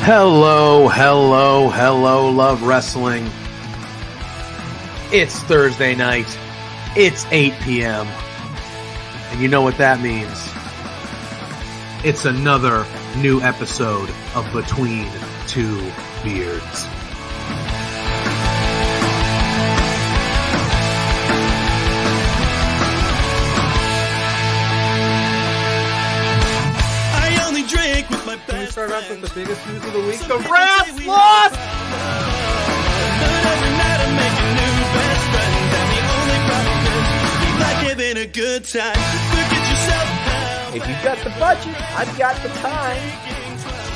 Hello, hello, hello, love wrestling. It's Thursday night. It's 8 p.m. And you know what that means. It's another new episode of Between Two Beards. Can we start off with the biggest news of the week? The Rats lost! If you've got the budget, I've got the time.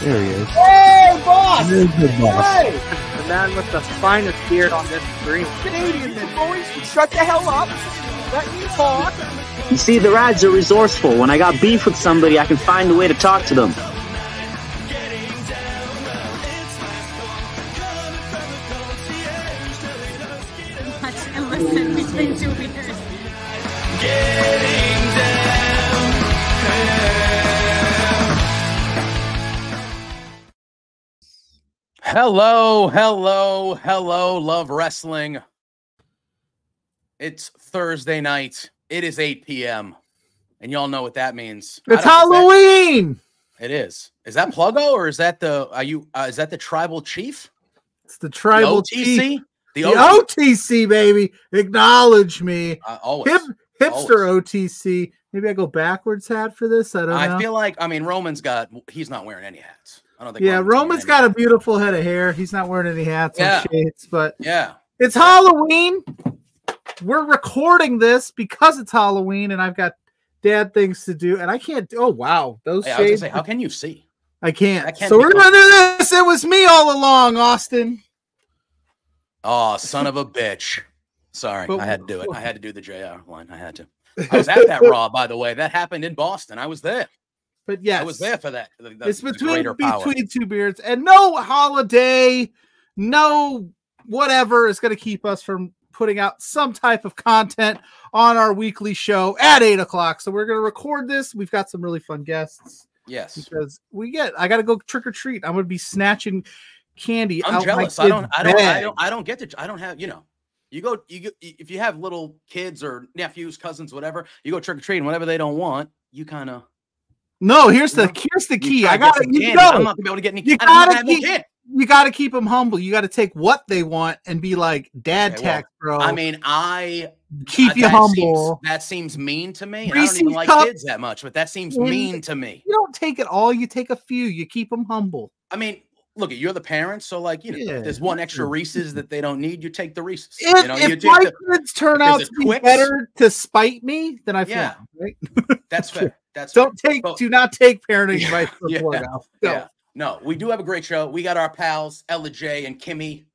There he is. Hey, boss! There's the boss. Hey! The man with the finest beard on this screen. Canadian men, boys, shut the hell up. Let me talk. You see, the Rads are resourceful. When I got beef with somebody, I can find a way to talk to them. Listen between two beers. Hello, hello, hello, love wrestling. It's Thursday night. It is 8 p.m. And y'all know what that means. It's Halloween! It is. Is that Pluggo or is that the is that the tribal chief? It's the tribal the OTC? chief. The OTC, baby. Acknowledge me. Always. Hipster always. OTC. Maybe I go backwards hat for this. I don't know. I feel like, Roman's he's not wearing any hats. I don't think. Yeah, Roman's got a beautiful head of hair. He's not wearing any hats or shades, but yeah, it's Halloween. We're recording this because it's Halloween, and I've got dad things to do, and I can't. Oh wow, those shades. I was gonna say, how can you see? I can't. So we're gonna do this. It was me all along, Austin. Oh, son of a bitch. Sorry, I had to do it. I had to do the JR line. I had to. I was at that Raw, by the way. That happened in Boston. I was there. But yes, I was there for that. It's between two beards, and no holiday, no whatever is going to keep us from putting out some type of content on our weekly show at 8 o'clock. So we're going to record this. We've got some really fun guests. Yes, because I got to go trick or treat. I'm going to be snatching candy. I'm jealous. I don't get to. I don't have. You go. If you have little kids or nephews, cousins, whatever, you go trick or treat, and whatever they don't want, you kind of. No, here's the key. I'm not gonna be able to get any. You gotta keep them humble. You got to take what they want and be like, "Dad, tax, bro." I mean, keep you humble. That seems mean to me. I don't even like kids that much, but that seems mean to me. You don't take it all. You take a few. You keep them humble. I mean, look, you're the parents, so if there's one extra Reese's that they don't need, you take the Reese's. If my kids turn out to be better to spite me, then I feel right. That's fair. Do not take parenting advice. No, we do have a great show. We got our pals Ella Jay and Kimmy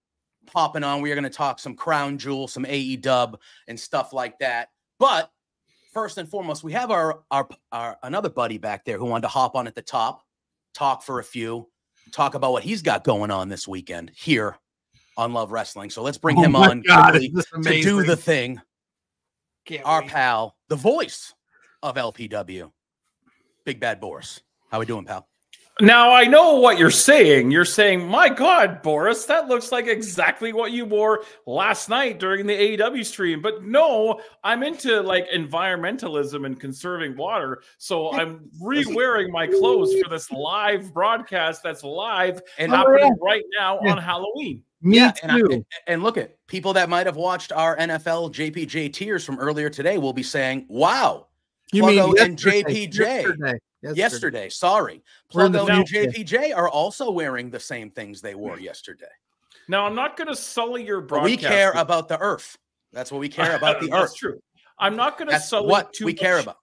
popping on. We are going to talk some Crown Jewel, some AEW, and stuff like that. But first and foremost, we have our another buddy back there who wanted to hop on at the top, talk for a few. Talk about what he's got going on this weekend here on Love Wrestling. So let's bring him on quickly to do the thing. Our pal, the voice of LPW, Big Bad Boris. How we doing, pal? Now, I know what you're saying. You're saying, my God, Boris, that looks like exactly what you wore last night during the AEW stream. But no, I'm into environmentalism and conserving water. So I'm re-wearing my clothes for this live broadcast that's live and happening right now on Halloween. Me too. And look at people that might have watched our NFL JPJ tiers from earlier today will be saying, wow, Pluggo and JPJ. Yesterday, sorry. Pluggo and JPJ are also wearing the same things they wore yesterday. Now, I'm not going to sully your broadcast. We care about the earth. That's what we care about, the earth. That's true. I'm not going to sully what too we much care about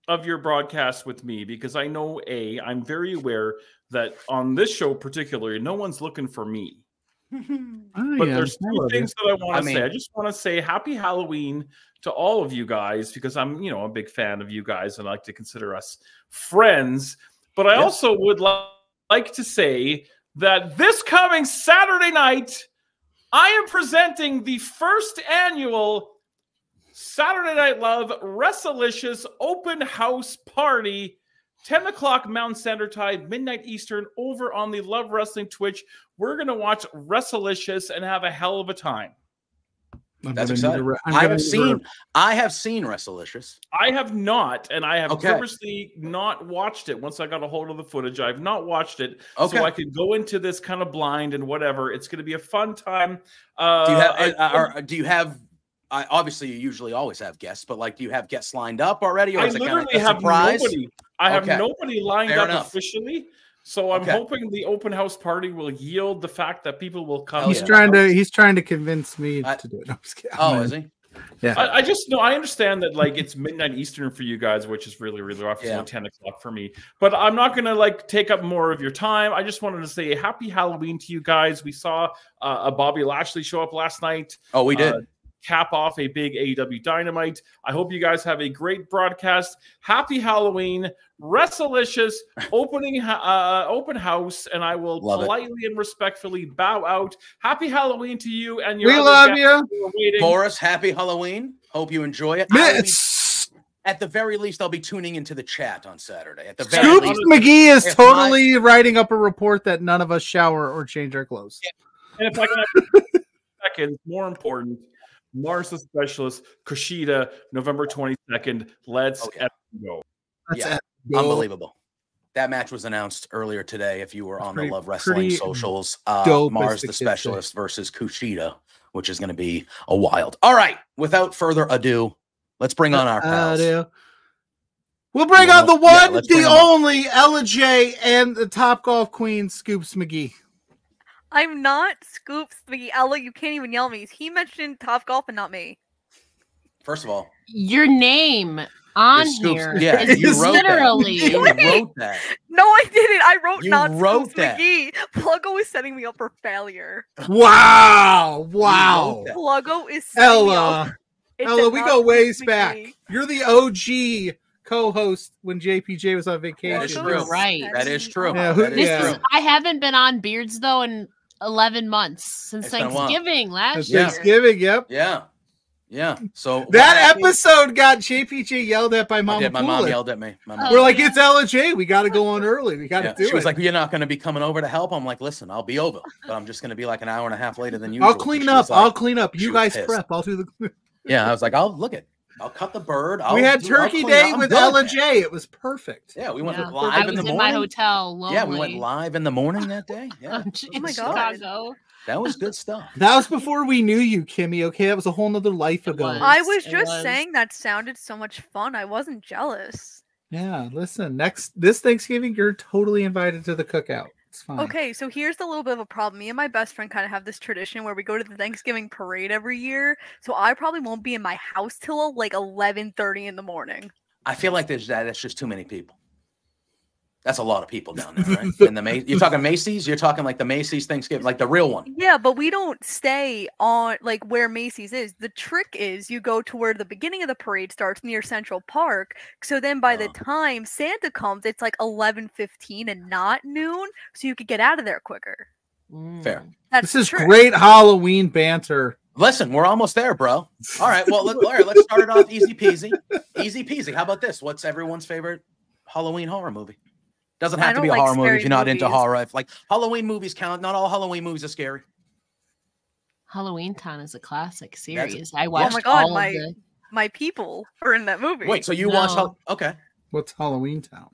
of your broadcast with me, because I know I'm very aware that on this show particularly, no one's looking for me. But there's two things that I want to say. I just want to say happy Halloween to all of you guys, because I'm, a big fan of you guys and I like to consider us friends. But I also would like to say that this coming Saturday night, I am presenting the first annual Saturday Night Love Wrestlicious Open House Party, 10 o'clock Mountain Standard Time, midnight Eastern, over on the Love Wrestling Twitch. We're going to watch Wrestlicious and have a hell of a time. That's exciting. I have seen Wrestlicious. I have not, and I have purposely not watched it. Once I got a hold of the footage, I have not watched it, so I could go into this kind of blind and whatever. It's going to be a fun time. Do you have? Obviously, you usually always have guests, but do you have guests lined up already, or is it kind of a surprise? I have nobody lined up officially. So I'm hoping the open house party will yield the fact that people will come. He's trying to convince me to do it. No, I'm just kidding. Is he? Yeah. I just know, I understand that it's midnight Eastern for you guys, which is really, really rough. It's only 10 o'clock for me. But I'm not going to take up more of your time. I just wanted to say happy Halloween to you guys. We saw a Bobby Lashley show up last night. Oh, we did. Cap off a big AEW Dynamite. I hope you guys have a great broadcast. Happy Halloween, Wrestlicious open house, and I will politely and respectfully bow out. Happy Halloween to you and your. We love you, Boris. Happy Halloween. Hope you enjoy it. At the very least, I'll be tuning into the chat on Saturday. At the very Scoops least, McGee is totally writing up a report that none of us shower or change our clothes. Yeah. And if I can have seconds, more important. Mars the Specialist, Kushida, November 22nd. Let's go. Unbelievable. That match was announced earlier today. If you were on the Love Wrestling socials, Mars the Specialist versus Kushida, which is going to be a wild. All right. Without further ado, let's bring on our pals. We'll bring on the one, the only Ella Jay, and the Top Golf Queen, Scoops McGee. I'm not Scoops McGee. Ella, you can't even yell at me. He mentioned Top Golf and not me. First of all, your name on here. Yeah, you wrote literally. That. You wrote that. No, I didn't. I wrote you not wrote Scoops that. McGee. Pluggo is setting me up for failure. Wow. Pluggo is setting me up. Ella, we go ways back. You're the OG co-host when JPJ was on vacation. That is true. Right. That is true. Yeah, I haven't been on Beards though in 11 months since Thanksgiving last year. Thanksgiving, yep. Yeah. So that episode got JPJ yelled at by Mama. My mom yelled at me. We're like, it's Ella Jay. We got to go on early. We got to do it. She was like, you're not going to be coming over to help. I'm like, listen, I'll be over, but I'm just going to be like an hour and a half later than usual. I'll clean up. I'll clean up. You guys prep. I'll do the. Yeah, I was like, I'll cut the bird. We had Turkey Day with Ella Jay. It was perfect. Yeah, we went live in the morning. I was in my hotel. Lonely. Yeah, we went live in the morning that day. Yeah. Oh my God. That was good stuff. That was before we knew you, Kimmy. Okay, that was a whole nother life ago. I was just saying that sounded so much fun. I wasn't jealous. Yeah, listen. This Thanksgiving, you're totally invited to the cookout. It's fine. Okay, so here's a little bit of a problem. Me and my best friend kind of have this tradition where we go to the Thanksgiving parade every year. So I probably won't be in my house till 11:30 in the morning. I feel like that's just too many people. That's a lot of people down there, right? In you're talking Macy's? You're talking like the Macy's Thanksgiving, like the real one. Yeah, but we don't stay on where Macy's is. The trick is you go to where the beginning of the parade starts near Central Park. So then by the time Santa comes, it's 11:15 and not noon. So you could get out of there quicker. Fair. This is great Halloween banter. Listen, we're almost there, bro. All right, well, let's start it off easy peasy. Easy peasy. How about this? What's everyone's favorite Halloween horror movie? Doesn't have to be a horror movie if you're not into horror. If Halloween movies count, not all Halloween movies are scary. Halloween Town is a classic series. I watched my people are in that movie. Wait, so you watched? Okay. What's Halloween Town?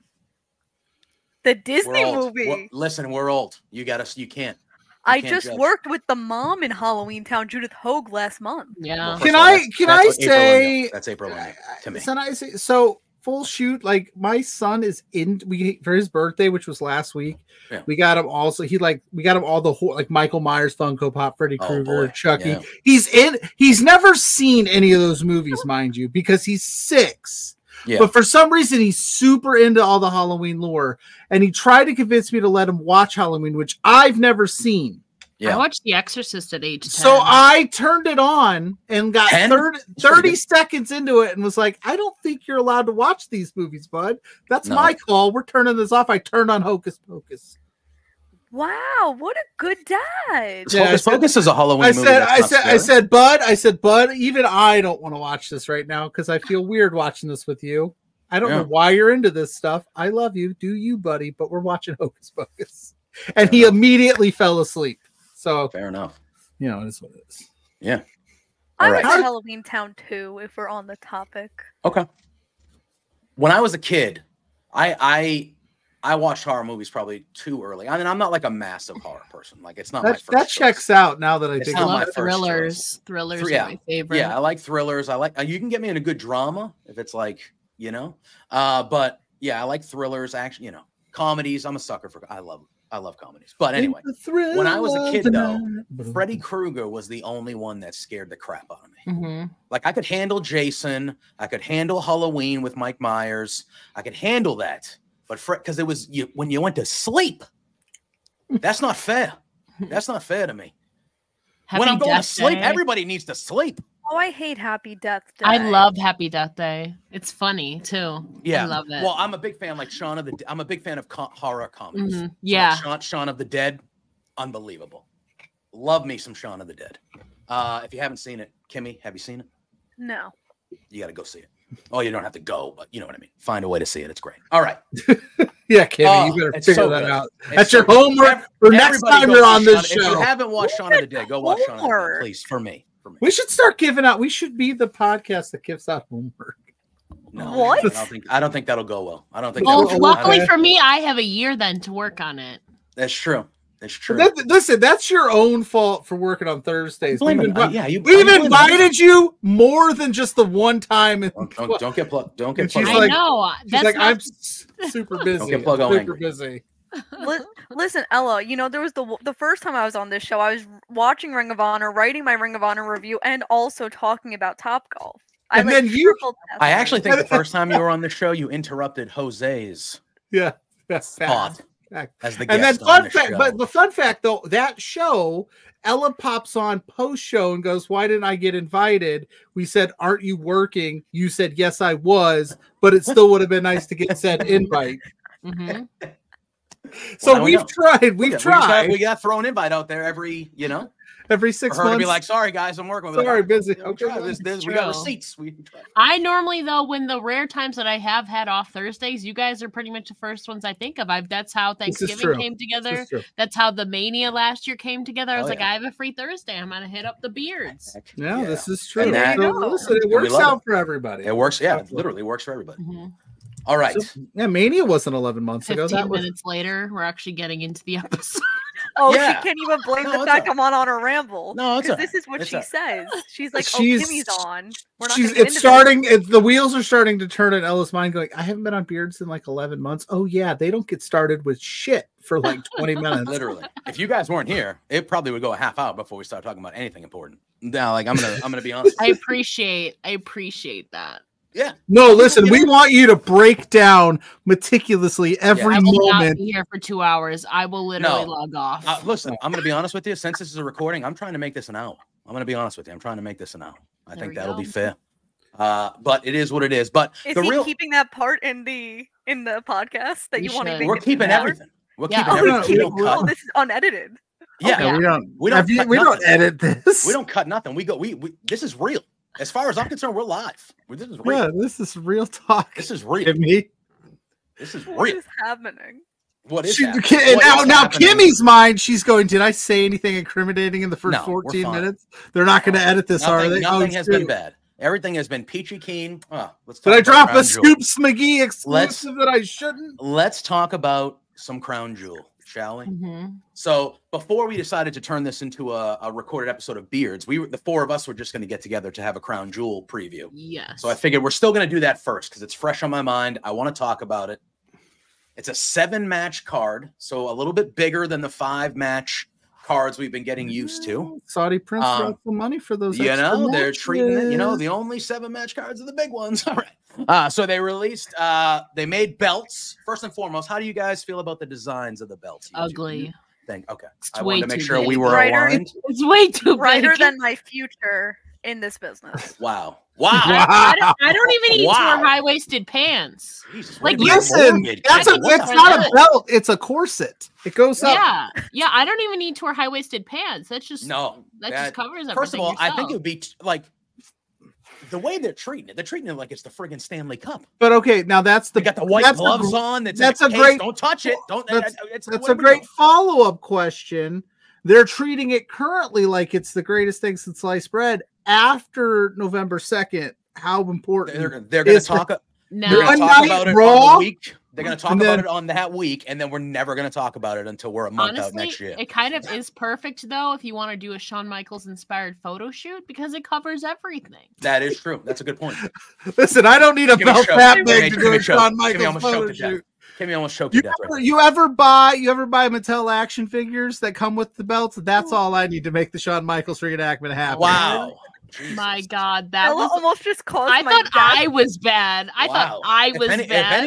The Disney movie. Listen, we're old. You can't. I just worked with the mom in Halloween Town, Judith Hogue, last month. Yeah. Can I say that's April to me? Can I say so? full shoot. Like my son is in. For his birthday, which was last week. Yeah. We got him also. We got him all the like Michael Myers, Funko Pop, Freddy Krueger, Chucky. Yeah. He's in. He's never seen any of those movies, mind you, because he's 6. Yeah. But for some reason, he's super into all the Halloween lore, and he tried to convince me to let him watch Halloween, which I've never seen. Yeah. I watched The Exorcist at age 10. So I turned it on and got 30 seconds into it and was like, I don't think you're allowed to watch these movies, bud. That's my call. We're turning this off. I turned on Hocus Pocus. Wow, what a good dad. Yeah, Hocus Pocus is a Halloween movie. I said, bud, even I don't want to watch this right now because I feel weird watching this with you. I don't know why you're into this stuff. I love you. Do you, buddy? But we're watching Hocus Pocus. And he immediately fell asleep. So fair enough. You know, it is what it is. Yeah. I went to Halloween Town too, if we're on the topic. Okay. When I was a kid, I watched horror movies probably too early. I mean, I'm not like a massive horror person. Like it's not my first that checks out now that I think about thrillers. Thrillers are my favorite. Yeah, I like thrillers. I like you can get me in a good drama if it's like, you know. But yeah, I like thrillers, action, you know, comedies. I'm a sucker for I love comedies. But anyway, when I was a kid, though, Freddy Krueger was the only one that scared the crap out of me. Mm-hmm. Like, I could handle Jason. I could handle Halloween with Mike Myers. I could handle that. But because it was when you went to sleep, that's not fair. That's not fair to me. When I'm going to sleep, everybody needs to sleep. Oh, I hate Happy Death Day. I love Happy Death Day. It's funny too. Yeah, I love it. Well, I'm a big fan, like I'm a big fan of horror comedies. Mm-hmm. Yeah, like Shaun of the Dead, unbelievable. Love me some Shaun of the Dead. If you haven't seen it, Kimmy, have you seen it? No. You got to go see it. Oh, you don't have to go, but you know what I mean. Find a way to see it. It's great. All right. Yeah, Kimmy, you better figure that out. That's your homework for next time you're on this show. If you haven't watched Shaun of the Dead, go watch Shaun of the Dead, please, for me. We should start giving out. We should be the podcast that gives out homework. No, what? I don't think that'll go well. I don't think. Well, luckily for me, I have a year then to work on it. That's true. That's true. Listen, that's your own fault for working on Thursdays. We've invited you more than just the one time. Don't get plugged. Don't get plugged. I know. She's like, I'm super busy. Don't get plugged on super busy. Listen, Ella, you know, there was the first time I was on this show, I was watching Ring of Honor, writing my Ring of Honor review, and also talking about Topgolf. I actually think the first time you were on the show, you interrupted Jose's thought as the guest. And then the fun fact though, that show, Ella pops on post show and goes, "Why didn't I get invited?" We said, "Aren't you working?" You said, "Yes, I was," but it still would have been nice to get said invite. Mm-hmm. So we've tried. We got throw an invite out there every 6 months. To be like, sorry guys, I'm working. Sorry, busy. Okay, we got receipts. I normally though, when the rare times that I have had off Thursdays, you guys are pretty much the first ones I think of. That's how Thanksgiving came together. That's how the Mania last year came together. I was like, I have a free Thursday. I'm gonna hit up the beards. Yeah, this is true. Listen, it works out for everybody. It works. Yeah, it literally works for everybody. Mm-hmm. All right. So, Mania wasn't 11 months ago. 15 minutes later, we're actually getting into the episode. Oh, yeah. She can't even blame the fact I'm on a ramble. No, because this is what she says. She's like, Kimmy's on. We're not it's starting. The wheels are starting to turn in Ella's mind. Going, I haven't been on Beards in like 11 months. Oh yeah, they don't get started with shit for like 20 minutes. Literally. If you guys weren't here, it probably would go a half hour before we start talking about anything important. Now, like I'm gonna be honest. I appreciate that. Yeah. No, listen, we want you to break down meticulously every moment. I will not be here for 2 hours. I will literally log off. Listen, I'm going to be honest with you. Since this is a recording, I'm trying to make this an hour. I'm going to be honest with you. I'm trying to make this an hour. I think that'll be fair. But it is what it is. But is he keeping that part in the podcast that you want to make? We're keeping everything. We're keeping everything. This is unedited. Yeah, we don't edit this. We don't cut nothing. We this is real. As far as I'm concerned, we're live. This is real. Yeah, this is real talk. This is real. Kimmy. This is real. What is happening? What is happening? Now Kimmy's mind, she's going, did I say anything incriminating in the first 14 minutes? They're not going to edit this, are they? Nothing has been bad. Everything has been peachy keen. Did I drop a Scoops McGee exclusive that I shouldn't? Let's talk about some Crown Jewel, shall we? Mm-hmm. So before we decided to turn this into a recorded episode of Beards, the four of us were just going to get together to have a Crown Jewel preview. Yes. So I figured we're still going to do that first because it's fresh on my mind. I want to talk about it. It's a 7-match card, so a little bit bigger than the 5-match cards we've been getting used to. Saudi Prince got some money for those. They're treating it. The only 7-match cards are the big ones. All right. So they released. They made belts. First and foremost, how do you guys feel about the designs of the belts? Ugly. Okay. It's I wanted to make sure big. we were aligned. It's way too brighter than my future in this business. Wow. I don't even need to wear high-waisted pants. Jesus, like, listen, it's not a belt; it's a corset. It goes up. Yeah. I don't even need to wear high-waisted pants. That's just just covers everything. First of all, yourself. I think it would be like the way they're treating it. They're treating it like it's the friggin' Stanley Cup. But okay, now they got the white gloves on. That's a great. Don't touch it. That's a great follow-up question. They're treating it currently like it's the greatest thing since sliced bread. After November 2nd, how important they're going to talk about it on the week. They're going to talk about it on that week, and then we're never going to talk about it until we're a month out next year. It kind of is perfect, though, if you want to do a Shawn Michaels inspired photo shoot because it covers everything. That is true. That's a good point. Listen, I don't need a belt that big to do a Shawn Michaels photo shoot. Kimmy almost choked to death. You ever buy Mattel action figures that come with the belts? That's all I need to make the Shawn Michaels reenactment happen. Wow. Jesus. My God, that was almost just caused. I thought I was bad. I thought I was bad.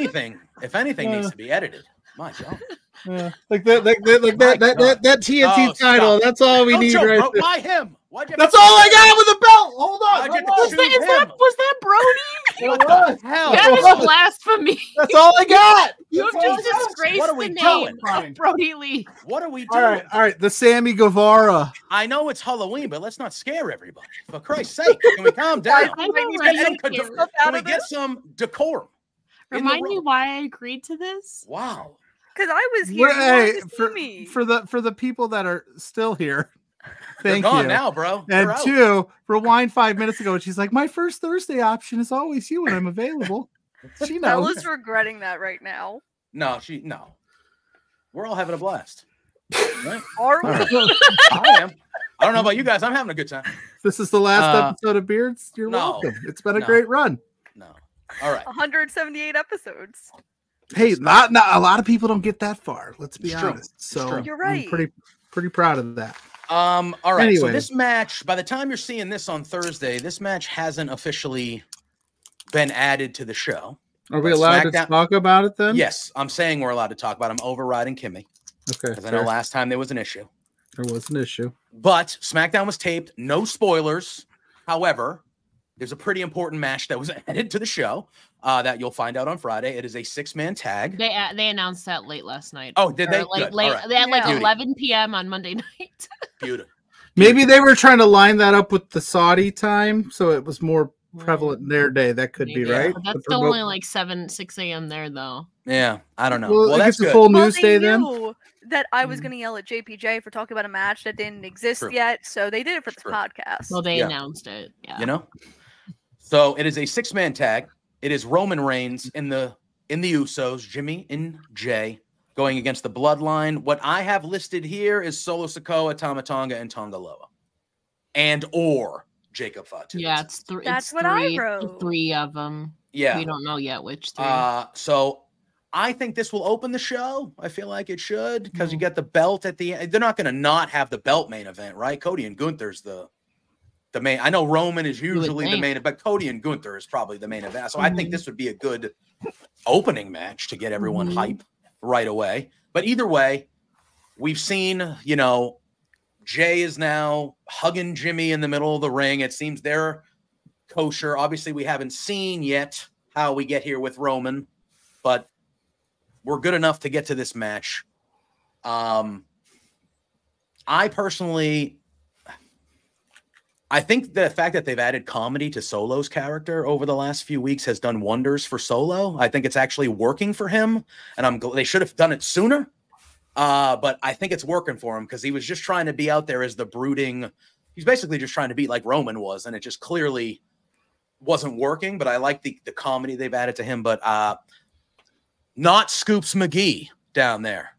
If anything needs to be edited. My God. Yeah. Like that TNT title. That's all we need right there. Why him? That's all I got with the belt. Hold on. Was that Brody? What the hell? That is blasphemy. That's all I got. You have just disgraced the name of Brody Lee. What are we doing? All right. The Sammy Guevara. I know it's Halloween, but let's not scare everybody. For Christ's sake, can we calm down? Can we get some decorum? Remind me why I agreed to this. Wow. Because I was here. For the people that are still here. Thank you. Now, bro. And two, rewind 5 minutes ago, and she's like, "My first Thursday option is always you when I'm available." She knows. Bella's regretting that right now. No. We're all having a blast. Right? Are we? I am. I don't know about you guys. I'm having a good time. This is the last episode of Beards. You're welcome. It's been a great run. No. All right. 178 episodes. Hey, not a lot of people don't get that far. Let's be honest. So you're right. I'm pretty proud of that. All right. Anyway. So this match, by the time you're seeing this on Thursday, this match hasn't officially been added to the show. Are we allowed to talk about it then? Yes, I'm saying we're allowed to talk about it. I'm overriding Kimmy. Okay. Because I know last time there was an issue. There was an issue. But SmackDown was taped. No spoilers. However, there's a pretty important match that was added to the show that you'll find out on Friday. It is a 6-man tag. They announced that late last night. Oh, did they? Like late, at like 11 p.m. on Monday night. Beautiful. Maybe they were trying to line that up with the Saudi time, so it was more prevalent in their day. That could be right. But that's still only like 6 a.m. there, though. Yeah, I don't know. Well that's a full news day then. That I was going to yell at JPJ for talking about a match that didn't exist yet, so they did it for this podcast. Well, they announced it. Yeah. You know. So it is a 6-man tag. It is Roman Reigns in the Usos, Jimmy and Jay, going against the Bloodline. What I have listed here is Solo Sikoa, Tama Tonga, and Tonga Loa, or Jacob Fatu. Yeah, That's what I wrote. 3 of them. Yeah, we don't know yet which 3. So I think this will open the show. I feel like it should because you get the belt at the end. They're not going to not have the belt main event, right? Cody and Gunther's the main. I know Roman is usually the main, but Cody and Gunther is probably the main event. So I think this would be a good opening match to get everyone hype right away. But either way, we've seen, Jay is now hugging Jimmy in the middle of the ring. It seems they're kosher. Obviously, we haven't seen yet how we get here with Roman, but we're good enough to get to this match. I think the fact that they've added comedy to Solo's character over the last few weeks has done wonders for Solo. I think it's actually working for him, and they should have done it sooner. But I think it's working for him because he was just trying to be out there as the brooding. He's basically just trying to be like Roman was, and it just clearly wasn't working. But I like the comedy they've added to him. But not Scoops McGee down there.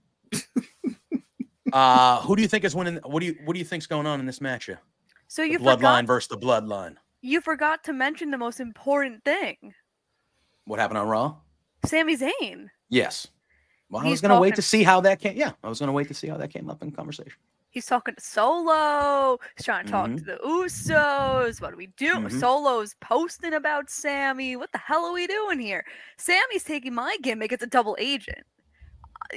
Who do you think is winning? What do you think's going on in this match here? So you Bloodline versus the Bloodline. You forgot to mention the most important thing. What happened on Raw? Sami Zayn. Yes. Well, I was going to wait to see how that came. Yeah, I was going to wait to see how that came up in conversation. He's talking to Solo. He's trying to talk to the Usos. What do we do? Solo's posting about Sammy. What the hell are we doing here? Sammy's taking my gimmick. It's a double agent.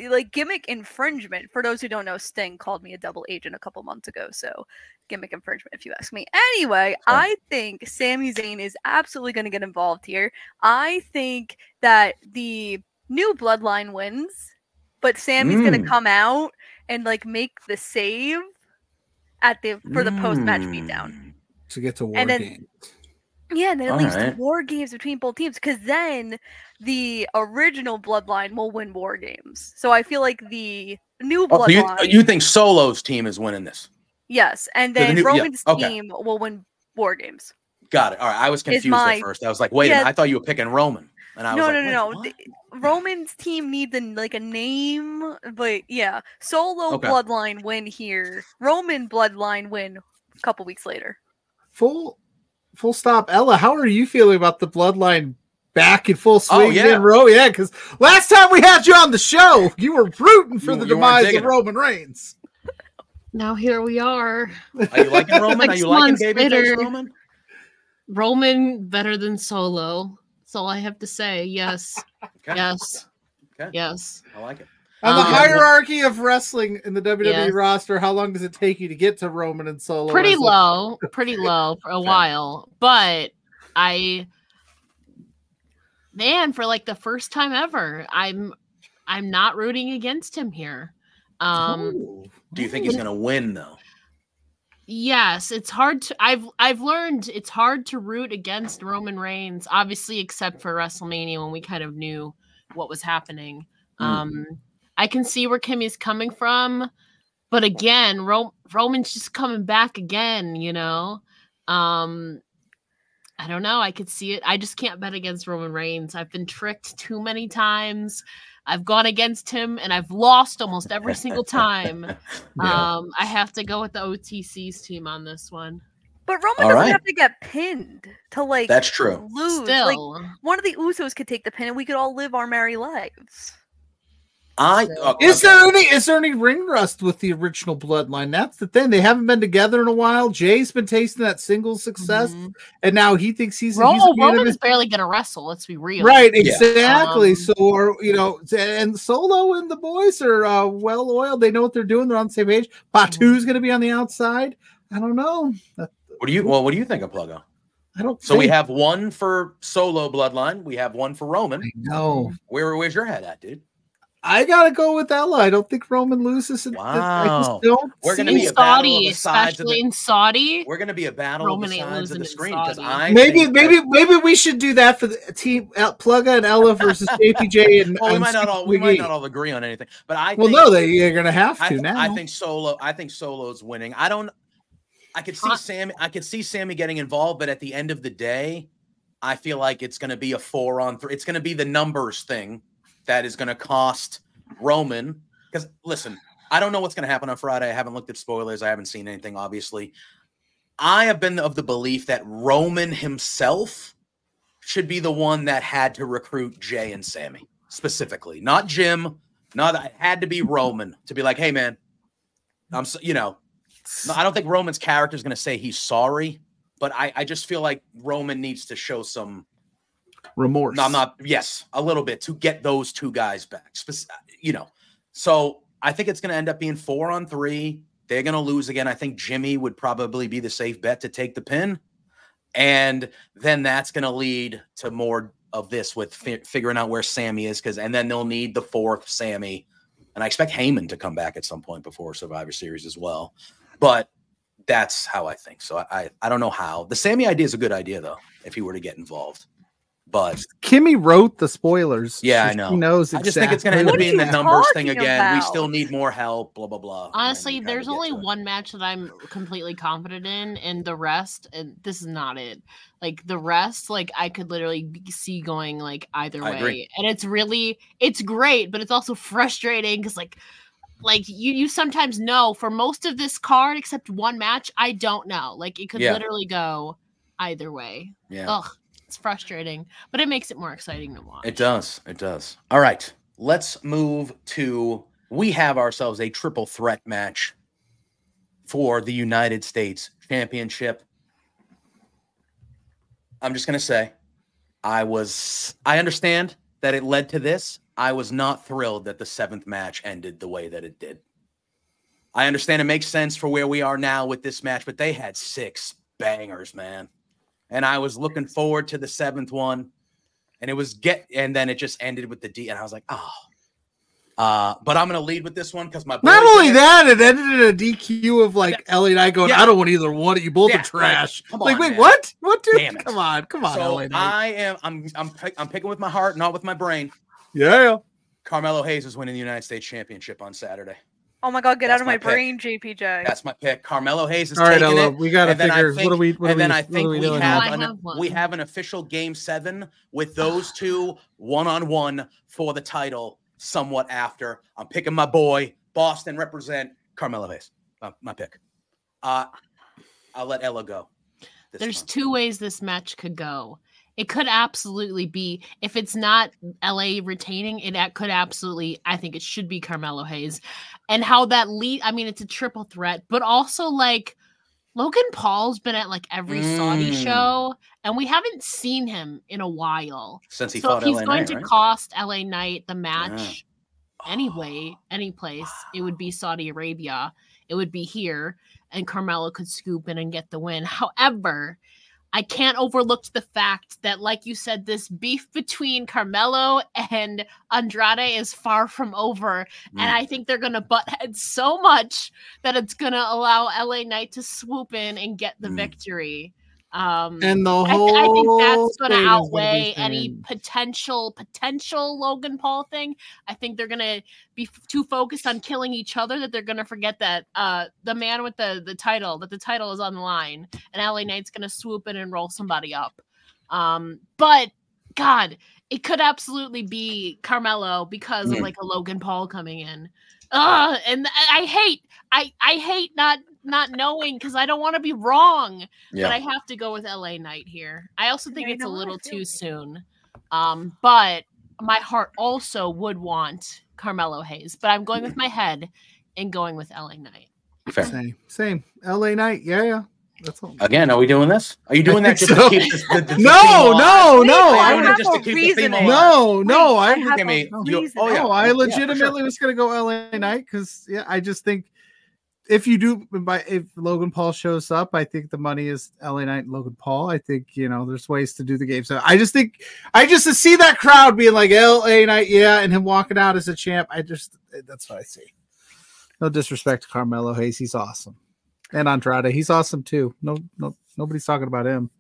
Like, gimmick infringement. For those who don't know, Sting called me a double agent a couple months ago. So, gimmick infringement, if you ask me. Anyway, I think Sami Zayn is absolutely going to get involved here. I think that the new Bloodline wins, but Sammy's going to come out and like make the save for the post-match beatdown to get to War Games. Yeah, and then it leaves the War Games between both teams, because then the original Bloodline will win War Games. So I feel like the new Bloodline. So you think Solo's team is winning this? Yes, and then Roman's team will win War Games. Got it. All right, I was confused at first. I was like, wait a minute, I thought you were picking Roman. And I was no. Roman's team needs a name, but yeah, Solo Bloodline win here. Roman Bloodline win a couple weeks later. Full stop. Ella, how are you feeling about the Bloodline back in full swing in row? Yeah, because last time we had you on the show, you were rooting for the demise of Roman Reigns. Now here we are. Are you liking Roman? Are you liking babyface Roman? Roman better than Solo. That's all I have to say. Yes. Okay. Yes. Okay. Yes. I like it. On the hierarchy of wrestling in the WWE roster, how long does it take you to get to Roman and Solo? Pretty low for a while. But for like the first time ever, I'm not rooting against him here. Do you think he's gonna win though? Yes, it's hard to. I've learned it's hard to root against Roman Reigns, obviously, except for WrestleMania when we kind of knew what was happening. I can see where Kimmy's coming from, but again, Roman's just coming back again. You know, I don't know. I could see it. I just can't bet against Roman Reigns. I've been tricked too many times. I've gone against him and I've lost almost every single time. I have to go with the OTC's team on this one. But Roman doesn't have to get pinned to That's true. Lose. Still. Like, one of the Usos could take the pin and we could all live our merry lives. Is there any ring rust with the original Bloodline? That's the thing. They haven't been together in a while. Jay's been tasting that singles success, and now he thinks he's Roman's barely gonna wrestle. Let's be real. Right, exactly. And Solo and the boys are well oiled. They know what they're doing. They're on the same page. Batu's going to be on the outside. I don't know. What do you think of Pluggo? We have one for Solo Bloodline. We have one for Roman. I know. Where's your head at, dude? I gotta go with Ella. I don't think Roman loses. Wow. I just don't. We're going to be a battle of the sides especially in Saudi. We're going to be a battle of the sides of the screen because maybe we should do that for the team Plugga and Ella versus JPJ and. Well, we might not all agree on anything, but I. Well, no, you're going to have to now. I think Solo's winning. I could see Sammy. I could see Sammy getting involved, but at the end of the day, I feel like it's going to be a 4-on-3. It's going to be the numbers thing that is going to cost Roman. Because listen, I don't know what's going to happen on Friday. I haven't looked at spoilers. I haven't seen anything, obviously. I have been of the belief that Roman himself should be the one that had to recruit Jay and Sammy specifically, not Jim. It had to be Roman to be like, hey man, I don't think Roman's character is going to say he's sorry, but I just feel like Roman needs to show some remorse. A little bit to get those two guys back. So I think it's going to end up being 4-on-3. They're going to lose again. I think Jimmy would probably be the safe bet to take the pin. And then that's going to lead to more of this with figuring out where Sammy is. And then they'll need the fourth Sammy. And I expect Heyman to come back at some point before Survivor Series as well. But that's how I think. So I don't know how. The Sammy idea is a good idea, though, if he were to get involved. But Kimmy wrote the spoilers. Yeah, I know. She knows I just think it's going to end up being the numbers thing again. We still need more help, blah, blah, blah. Honestly, there's only one match that I'm completely confident in, and the rest, and this is not it. Like, the rest, like, I could literally see going, like, either way. And it's great, but it's also frustrating because, like, like you sometimes know for most of this card, except one match, I don't know. Like it could literally go either way. Yeah. Ugh, it's frustrating, but it makes it more exciting to watch. It does. It does. All right, let's move to. We have ourselves a triple threat match for the United States Championship. I'm just gonna say, I understand that it led to this. I was not thrilled that the 7th match ended the way that it did. I understand it makes sense for where we are now with this match, but they had 6 bangers, man. And I was looking forward to the 7th one, and and then it just ended with the D, and I was like, oh. But I'm gonna lead with this one because my boy not only that, it ended in a DQ of like Ellie and I going, I don't want either one of you, both are trash. Like, wait, what? What, dude? Damn it. Come on, so Ellie. I'm picking with my heart, not with my brain. Yeah. Carmelo Hayes is winning the United States Championship on Saturday. Oh my God, get out of my brain, JPJ. That's my pick. Carmelo Hayes is all right, taking Ella, it. We got to figure. We have an official Game 7 with those two one-on-one for the title somewhat after. I'm picking my boy, Boston represent, Carmelo Hayes. My pick. I'll let Ella go. There's 2 ways this match could go. It could absolutely be, if it's not LA retaining, it could absolutely, I think it should be Carmelo Hayes. And how that it's a triple threat, but also like Logan Paul's been at like every Saudi show, and we haven't seen him in a while. Since he fought LA Knight, right? He's going to cost LA Knight the match anyway, any place. It would be Saudi Arabia. It would be here, and Carmelo could scoop in and get the win. However, I can't overlook the fact that, like you said, this beef between Carmelo and Andrade is far from over. And I think they're going to butt heads so much that it's going to allow LA Knight to swoop in and get the victory. And the whole I think that's going to outweigh any potential Logan Paul thing. I think they're going to be too focused on killing each other that they're going to forget that the man with the title is on the line, and LA Knight's going to swoop in and roll somebody up. But God, it could absolutely be Carmelo because of like a Logan Paul coming in. And I hate not knowing because I don't want to be wrong, but I have to go with LA Knight here. I also think it's a little too soon, but my heart also would want Carmelo Hayes, but I'm going with my head and going with LA Knight. Fair. Same. LA Knight, yeah. That's all. Again, are we doing this? Are you doing that just to keep this? No. I have just to keep the theme on. I legitimately was going to go LA Knight because I just think if Logan Paul shows up, I think the money is LA Knight and Logan Paul. I think there's ways to do the game. So I just to see that crowd being like LA Knight, and him walking out as a champ. That's what I see. No disrespect to Carmelo Hayes, he's awesome. And Andrade, he's awesome too. No, nobody's talking about him.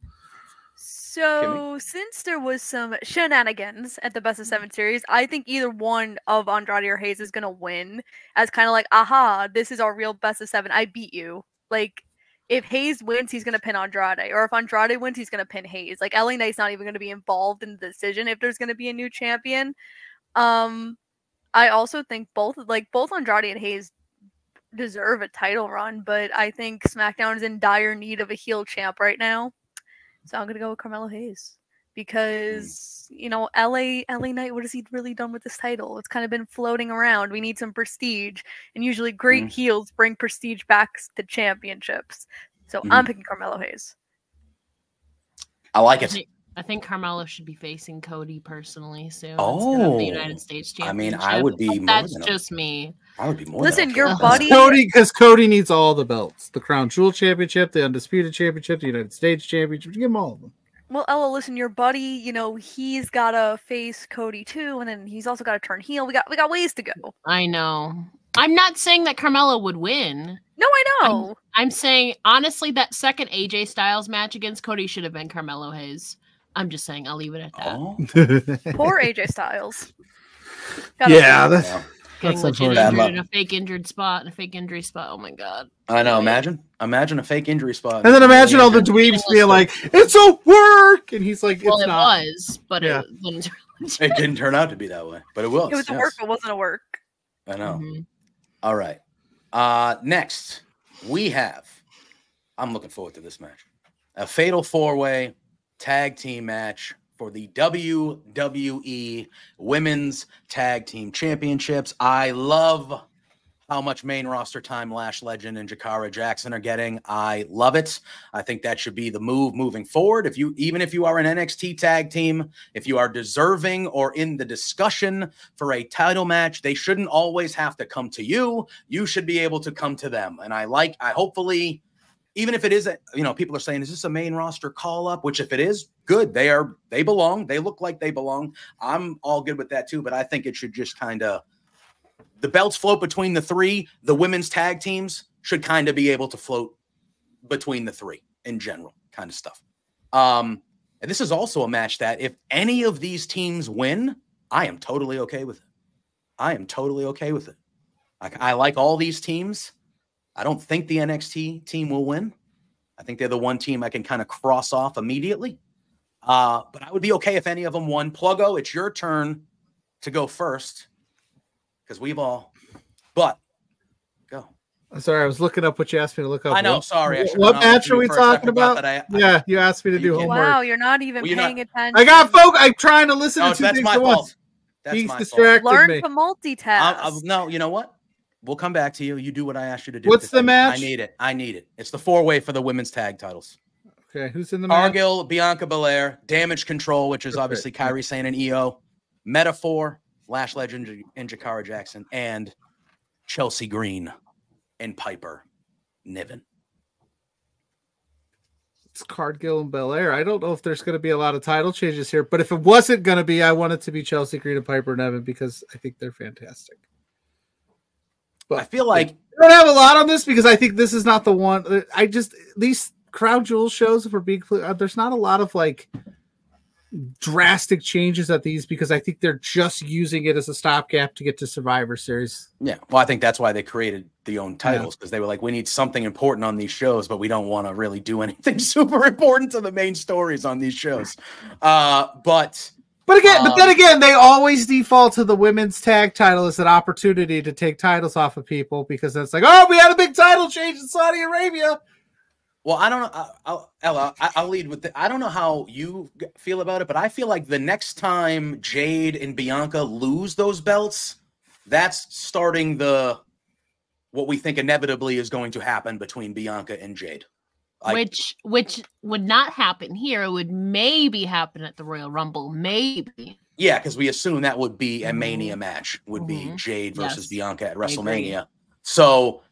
So, since there was some shenanigans at the Best of 7 series, I think either one of Andrade or Hayes is going to win as kind of like, aha, this is our real Best of 7. I beat you. Like, if Hayes wins, he's going to pin Andrade. Or if Andrade wins, he's going to pin Hayes. Like, LA Knight's not even going to be involved in the decision if there's going to be a new champion. I also think both Andrade and Hayes deserve a title run, but I think SmackDown is in dire need of a heel champ right now. So I'm gonna go with Carmelo Hayes because LA Knight, what has he really done with this title? It's kind of been floating around. We need some prestige, and usually great heels bring prestige back to championships. So I'm picking Carmelo Hayes. I like it. I think Carmelo should be facing Cody personally soon. Oh, instead of the United States Championship. I would be. That's just me. I would be more. Listen, your buddy Cody needs all the belts: the Crown Jewel Championship, the Undisputed Championship, the United States Championship. Give him all of them. Well, Ella, listen, your buddy, he's gotta face Cody too, and then he's also gotta turn heel. We got ways to go. I know. I'm not saying that Carmelo would win. No, I know. I'm saying honestly that second AJ Styles match against Cody should have been Carmelo Hayes. I'm just saying, I'll leave it at that. Poor AJ Styles. Getting legit injured in a fake injury spot. Oh my God. I know. Imagine a fake injury spot. And then imagine all the dweebs being like, "It's a work," and he's like, "Well, it was, but it didn't turn out to be that way. But it was. It was a work. It wasn't a work. I know. All right. Next, we have, I'm looking forward to this match, a fatal 4-way tag team match for the WWE Women's Tag Team Championships. I love how much main roster time Lash Legend and Jakara Jackson are getting. I love it. I think that should be the move moving forward. Even if you are an NXT tag team, if you are deserving or in the discussion for a title match, they shouldn't always have to come to you. You should be able to come to them. And I hopefully, even if it isn't, people are saying, is this a main roster call up? Which if it is, good. They belong. They look like they belong. I'm all good with that too, but I think it should just kind of, the belts float between the three. The women's tag teams should kind of be able to float between the three in general, kind of stuff. And this is also a match that if any of these teams win, I am totally okay with it. I am totally okay with it. I like all these teams. I don't think the NXT team will win. I think they're the one team I can kind of cross off immediately. But I would be okay if any of them won. Pluggo, it's your turn to go first. Because but go. I'm sorry, I was looking up what you asked me to look up. I know, sorry. What match are we talking about? Yeah, you asked me to do homework. Wow, you're not even paying attention. I got I'm trying to listen to two things at once. He's distracted me. Learn to multitask. No, you know what? We'll come back to you. You do what I asked you to do. What's the match? I need it. It's the 4-way for the women's tag titles. Okay, who's in the match? Cargill, Bianca Belair, Damage Control, which is obviously Kairi Sane and EO, Metaphor, Lash Legend and Jakara Jackson, and Chelsea Green and Piper Niven. It's Cargill and Belair. I don't know if there's going to be a lot of title changes here, but if it wasn't going to be, I want it to be Chelsea Green and Piper Niven because I think they're fantastic. But I feel like I don't have a lot on this because I think this is not the one. These Crown Jewel shows, if we're being clear, there's not a lot of drastic changes at these because I think they're just using it as a stopgap to get to Survivor Series. Yeah, well, I think that's why they created the own titles because they were like, we need something important on these shows, but we don't want to really do anything super important to the main stories on these shows. But then again, they always default to the women's tag title as an opportunity to take titles off of people because it's like, oh, we had a big title change in Saudi Arabia. Well, I don't know, Ella. I'll lead with I don't know how you feel about it, but I feel like the next time Jade and Bianca lose those belts, that's starting what we think inevitably is going to happen between Bianca and Jade. Which would not happen here. It would maybe happen at the Royal Rumble, maybe. Yeah, because we assume that would be a Mania match. Would be Jade versus Bianca at WrestleMania. So.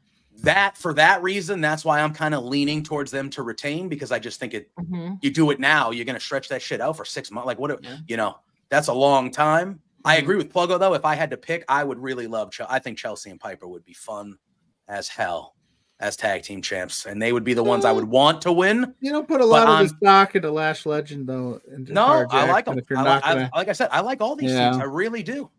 For that reason, that's why I'm kind of leaning towards them to retain because I just think you do it now, you're going to stretch that shit out for 6 months. Like that's a long time. I agree with Pluggo though. If I had to pick, I would really love, I think Chelsea and Piper would be fun as hell as tag team champs. And they would be the ones I would want to win. You don't put a lot of the stock into Lash Legend though. No, I like them. Like I said, I like all these things. I really do.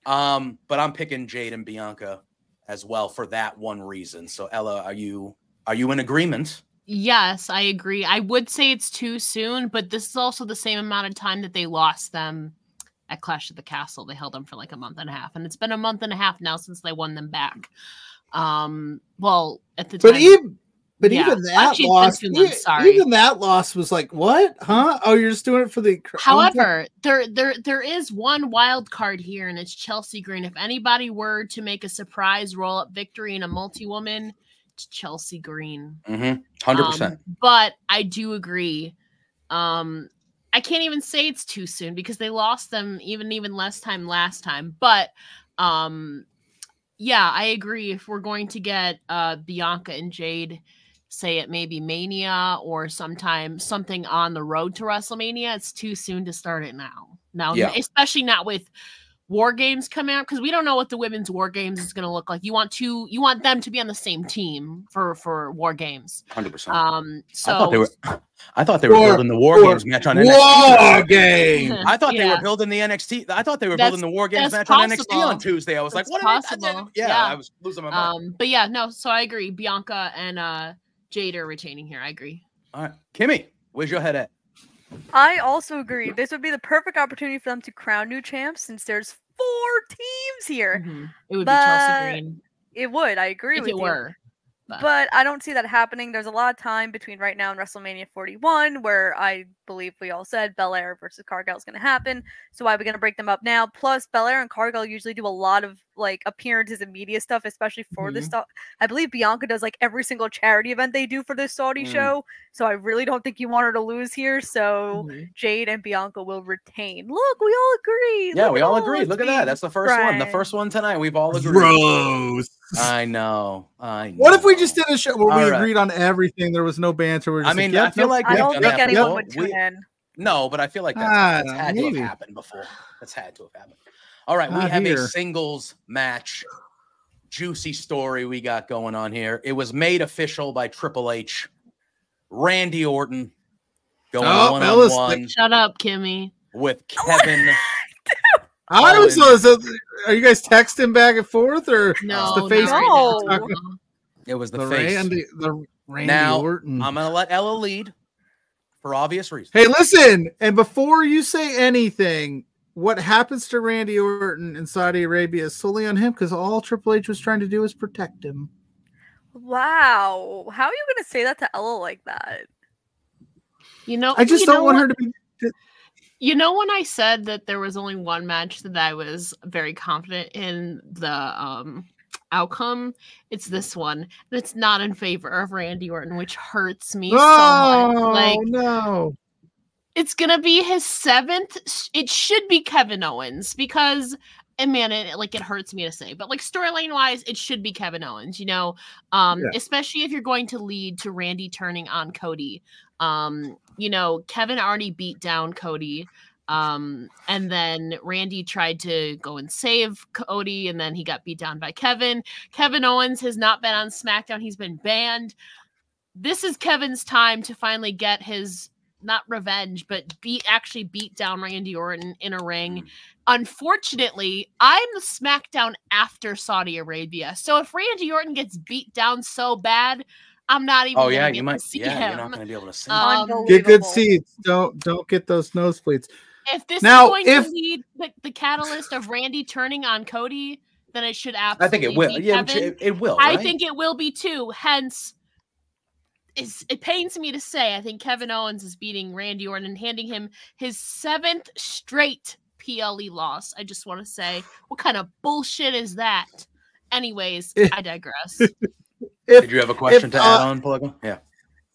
But I'm picking Jade and Bianca as well for that one reason. So Ella, are you in agreement? Yes, I agree. I would say it's too soon, but this is also the same amount of time that they lost them at Clash of the Castle. They held them for like a month and a half, and it's been a month and a half now since they won them back. Well, at the time, even that loss, even that loss was like, what? Huh? Oh, you're just doing it for the. However, there is one wild card here, and it's Chelsea Green. If anybody were to make a surprise roll up victory in a multi-woman, it's Chelsea Green. 100%. But I do agree. I can't even say it's too soon because they lost them even less time last time. But yeah, I agree. If we're going to get Bianca and Jade, say it maybe Mania or something on the road to WrestleMania, it's too soon to start it now. Especially not with War Games coming out because we don't know what the women's War Games is going to look like. You want them to be on the same team for War Games. 100%. So I thought they were building the War Games match on NXT. War Game. I thought they were building the NXT. I thought they were building the War Games match on NXT on Tuesday. I was like, what? I was losing my mind. But yeah, no. So I agree. Bianca and Jade are retaining here. I agree. All right, Kimmy, where's your head at? I also agree. This would be the perfect opportunity for them to crown new champs since there's 4 teams here. It would be Chelsea Green. It would. I agree with you. If it were. But I don't see that happening. There's a lot of time between right now and WrestleMania 41, where I believe we all said Belair versus Cargill is going to happen. So why are we going to break them up now? Plus, Belair and Cargill usually do a lot of like appearances and media stuff, especially for this stuff. I believe Bianca does like every single charity event they do for this Saudi show. So I really don't think you want her to lose here. So Jade and Bianca will retain. Look, we all agree. Yeah, we all agree. Look at that. That's the first one. The first one tonight. We've all agreed. Gross. I know. What if we just did a show where we agreed on everything? There was no banter. We're just I feel like I don't think anyone would tune in. No, but I feel like that's had to have happened before. That's had to have happened. All right, we have a singles match. Juicy story we got going on here. It was made official by Triple H. Randy Orton going one-on-one. Shut up, Kimmy. With Kevin. I was are you guys texting back and forth or no? The face no. It was the face. Randy now, Orton. I'm gonna let Ella lead for obvious reasons. Hey, listen, and before you say anything, what happens to Randy Orton in Saudi Arabia is solely on him because all Triple H was trying to do is protect him. Wow, how are you going to say that to Ella like that? You know, I just don't want her to be. You know, when I said that there was only one match that I was very confident in the outcome, it's this one, and it's not in favor of Randy Orton, which hurts me so much. Like, no, it's gonna be his 7th. It should be Kevin Owens because, and man, it hurts me to say, but like storyline wise, it should be Kevin Owens. You know, especially if you're going to lead to Randy turning on Cody. You know, Kevin already beat down Cody. And then Randy tried to go and save Cody, and then he got beat down by Kevin. Kevin Owens has not been on SmackDown. He's been banned. This is Kevin's time to finally get his, not revenge, but actually beat down Randy Orton in a ring. Unfortunately, I'm the SmackDown after Saudi Arabia. So if Randy Orton gets beat down so bad, I'm not even. You might see him. You're not going to be able to see him. Get good seats. Don't get those nosebleeds. If this is going to lead the catalyst of Randy turning on Cody, then it should absolutely. I think it will. Yeah, it will. Right? I think it will be too. Hence, it pains me to say, I think Kevin Owens is beating Randy Orton and handing him his 7th straight PLE loss. I just want to say, what kind of bullshit is that? Anyways, I digress. Did you have a question to add on, Pluggo? Yeah.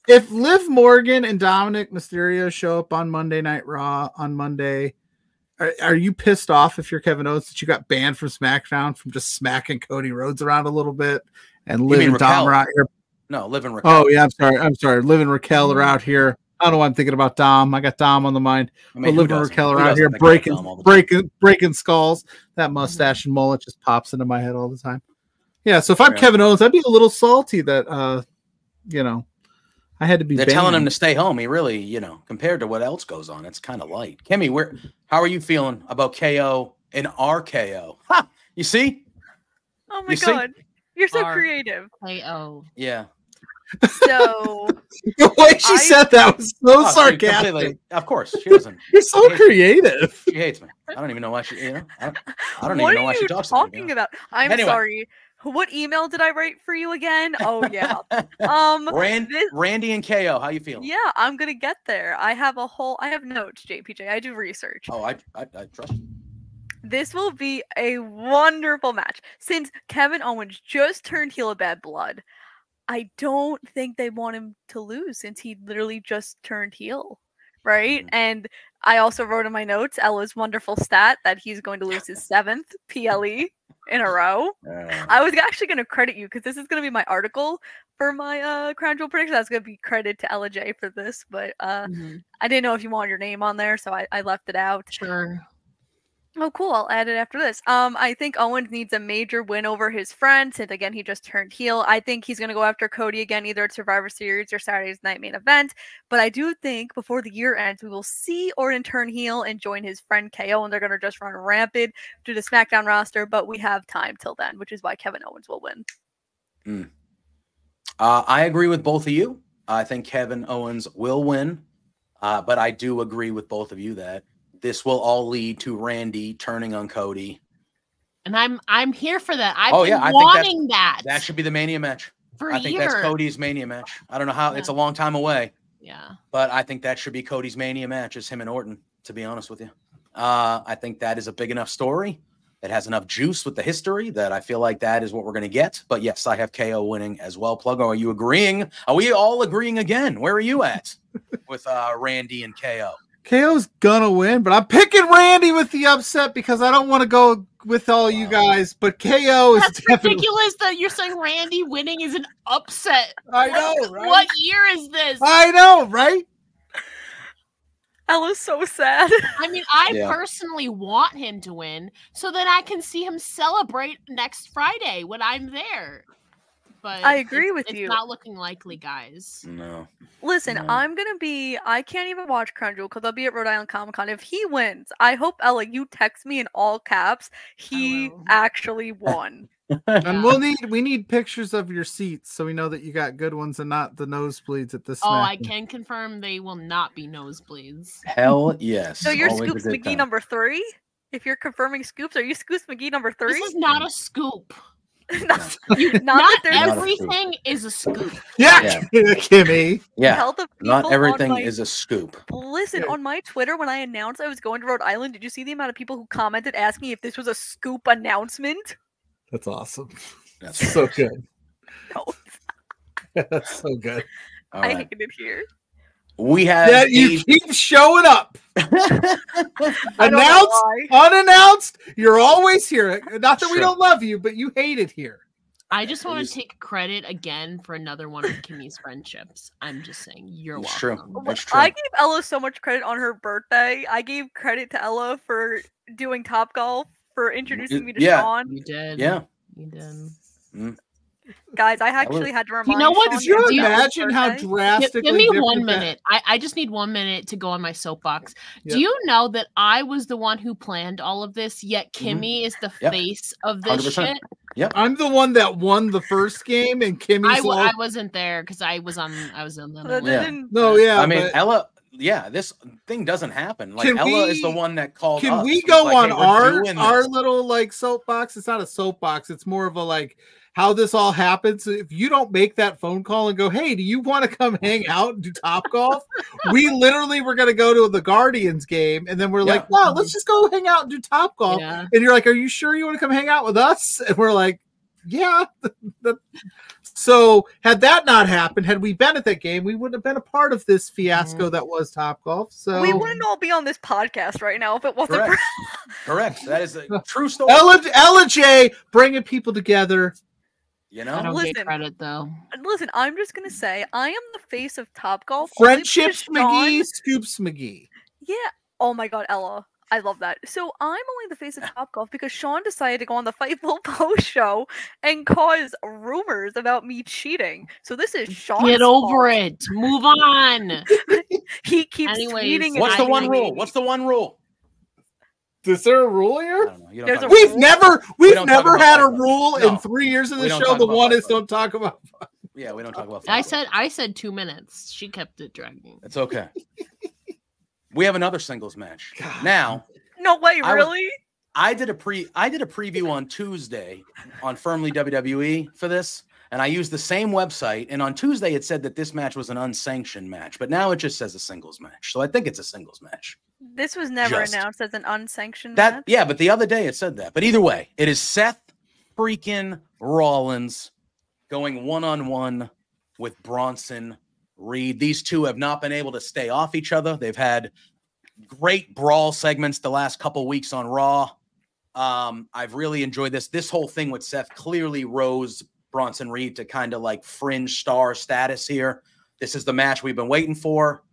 If Liv Morgan and Dominic Mysterio show up on Monday Night Raw on Monday, are you pissed off if you're Kevin Owens that you got banned from SmackDown from just smacking Cody Rhodes around a little bit and Liv and Dom are out here? No, Liv and Raquel. Oh yeah, I'm sorry. Liv and Raquel are out here. I don't know why I'm thinking about Dom. I got Dom on the mind. But Liv and Raquel are out here breaking skulls. That mustache and mullet just pops into my head all the time. Yeah, so if I'm Kevin Owens, I'd be a little salty that I had to be. They're telling him to stay home. He really, compared to what else goes on, it's kind of light. Kimmy, how are you feeling about KO and RKO? Ha! You see? Oh my God, you're so creative. KO. Yeah. So the way she said that was so sarcastic. Of course, she doesn't. You're so creative. She hates me. I don't even know why she. I don't even know why she talks to me. What are you talking about? I'm sorry. What email did I write for you again? Oh yeah. Randy and KO, how you feeling? Yeah, I'm gonna get there. I have notes, JPJ. I do research. Oh, I trust you. This will be a wonderful match. Since Kevin Owens just turned heel of Bad Blood, I don't think they want him to lose since he literally just turned heel. Right? And I also wrote in my notes Ella's wonderful stat that he's going to lose his 7th PLE in a row. I was actually going to credit you because this is going to be my article for my Crown Jewel prediction. That's going to be credited to Ella Jay for this, but I didn't know if you wanted your name on there, so I left it out. Sure. Oh, cool. I'll add it after this. I think Owens needs a major win over his friend since, again, he just turned heel. I think he's going to go after Cody again, either at Survivor Series or Saturday's Night Main Event. But I do think before the year ends, we will see Orton turn heel and join his friend KO, and they're going to just run rampant to the SmackDown roster. But we have time till then, which is why Kevin Owens will win. I agree with both of you. I think Kevin Owens will win. But I do agree with both of you that this will all lead to Randy turning on Cody And I'm here for that. I've been I wanting think that. That should be the Mania match. I think that's Cody's Mania match. I don't know how it's a long time away. Yeah. But I think that should be Cody's Mania match, is him and Orton, to be honest with you. I think that is a big enough story. It has enough juice with the history that I feel like that is what we're going to get. But yes, I have KO winning as well. Pluggo, are you agreeing? Are we all agreeing again? Where are you at with Randy and KO? KO's gonna win, but I'm picking Randy with the upset because I don't want to go with all you guys. But KO is ridiculous that you're saying Randy winning is an upset. I know, right? What year is this? I know, right? Ella's so sad. I mean, I personally want him to win so that I can see him celebrate next Friday when I'm there. But I agree with you. It's not looking likely, guys. No. Listen, I can't even watch Crown Jewel because I'll be at Rhode Island Comic Con. If he wins, I hope, Ella, you text me in all caps, he actually won. And we need pictures of your seats so we know that you got good ones and not the nosebleeds at this. I can confirm they will not be nosebleeds. Hell yes. So you're Scoops McGee number 3? If you're confirming Scoops, are you Scoops McGee number 3? This is not a scoop. not everything is a scoop. Yeah. Kimmy. Yeah. Not everything is a scoop. Listen, on my Twitter, when I announced I was going to Rhode Island, did you see the amount of people who commented asking if this was a scoop announcement? That's awesome. That's so good. No. That's so good. I hate it here. We have you keep showing up. Announced, unannounced, you're always here. Not that we don't love you, but you hate it here. I just want to take credit again for another one of Kimmy's friendships. I'm just saying, you're welcome. That's true. I gave Ella so much credit on her birthday. I gave credit to Ella for doing Topgolf, for introducing me to Sean. You did. Yeah. You did. Mm. Guys, I actually had to remind you know what? Did you imagine how drastically Give me 1 minute. I just need 1 minute to go on my soapbox. Yep. Do you know that I was the one who planned all of this, yet Kimmy is the face of this 100%. Shit? Yep. I'm the one that won the first game, and Kimmy's I wasn't there because I was on the I mean, Ella. Yeah, this thing doesn't happen. Like Ella is the one that called. Can we go on our little like soapbox? It's not a soapbox. It's more of a like how this all happens. If you don't make that phone call and go, hey, do you want to come hang out and do Topgolf? We literally were going to go to the Guardians game. And then we're like, wow, let's just go hang out and do Topgolf. Yeah. And you're like, are you sure you want to come hang out with us? And we're like, yeah. So had that not happened, had we been at that game, we wouldn't have been a part of this fiasco that was Topgolf. So we wouldn't all be on this podcast right now if it wasn't correct. That is a true story. Ella Jay bringing people together. You know, I don't get credit though. Listen, I'm just gonna say I am the face of Topgolf. Friendships McGee, Scoops McGee. Yeah. Oh my God, Ella. I love that. So I'm only the face of Topgolf because Sean decided to go on the Fightful Post show and cause rumors about me cheating. So this is Sean's Get over it. Move on. He keeps tweeting. What's the one rule? What's the one rule? Is there a rule here? We've never had a rule in 3 years of the show. The one is don't talk about. Yeah, we don't talk about. I said 2 minutes. She kept it dragging. It's okay. We have another singles match now. No way, really? I did a preview on Tuesday on Firmly WWE for this, and I used the same website. And on Tuesday, it said that this match was an unsanctioned match, but now it just says a singles match. So I think it's a singles match. This was never announced as an unsanctioned match. Yeah, but the other day it said that. But either way, it is Seth freaking Rollins going one-on-one with Bronson Reed. These two have not been able to stay off each other. They've had great brawl segments the last couple weeks on Raw. I've really enjoyed this. This whole thing with Seth clearly rose Bronson Reed to kind of like fringe star status here. This is the match we've been waiting for.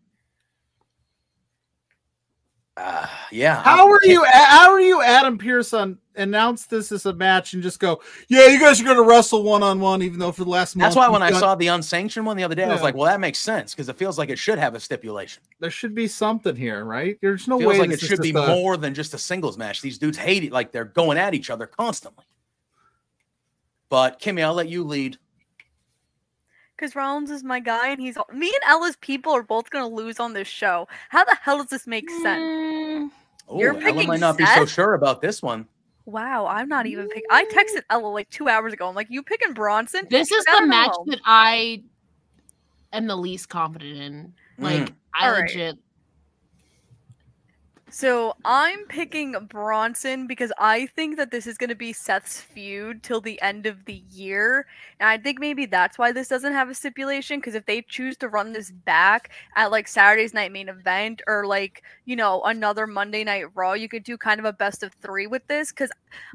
Yeah. How are you, Adam Pearson, announce this as a match and just go, yeah, you guys are going to wrestle one-on-one, even though for the last month. That's why when I saw the unsanctioned one the other day, I was like, well, that makes sense because it feels like it should have a stipulation. There should be something here, right? There's no way. Feels like it should be more than just a singles match. These dudes hate it. Like they're going at each other constantly. But Kimmy, I'll let you lead. Because Rollins is my guy, and me and Ella's people are both going to lose on this show. How the hell does this make sense? Ella might not be so sure about this one. Wow, I'm not even picking. I texted Ella like 2 hours ago. I'm like, you picking Bronson? This is the match that I am the least confident in. Like, I legit. So I'm picking Bronson because I think that this is going to be Seth's feud till the end of the year. And I think maybe that's why this doesn't have a stipulation, because if they choose to run this back at like Saturday's night main event or like, you know, another Monday Night Raw, you could do kind of a best of 3 with this, because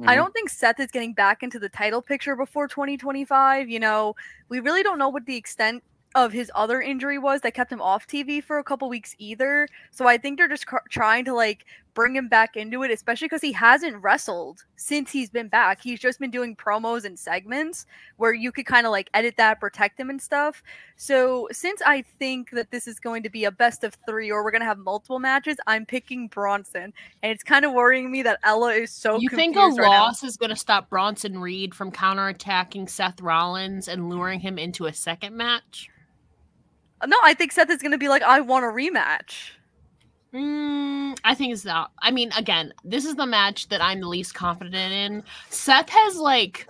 I don't think Seth is getting back into the title picture before 2025. You know, we really don't know what the extent of his other injury was that kept him off TV for a couple weeks either. So I think they're just trying to like bring him back into it, especially because he hasn't wrestled since he's been back. He's just been doing promos and segments where you could kind of like edit that, protect him and stuff. So since I think that this is going to be a best of 3 or we're going to have multiple matches, I'm picking Bronson. And it's kind of worrying me that Ella is so You think a loss is going to stop Bronson Reed from counterattacking Seth Rollins and luring him into a second match? No, I think Seth is going to be like, I want a rematch. I think it's not. I mean, again, this is the match that I'm the least confident in. Seth has lost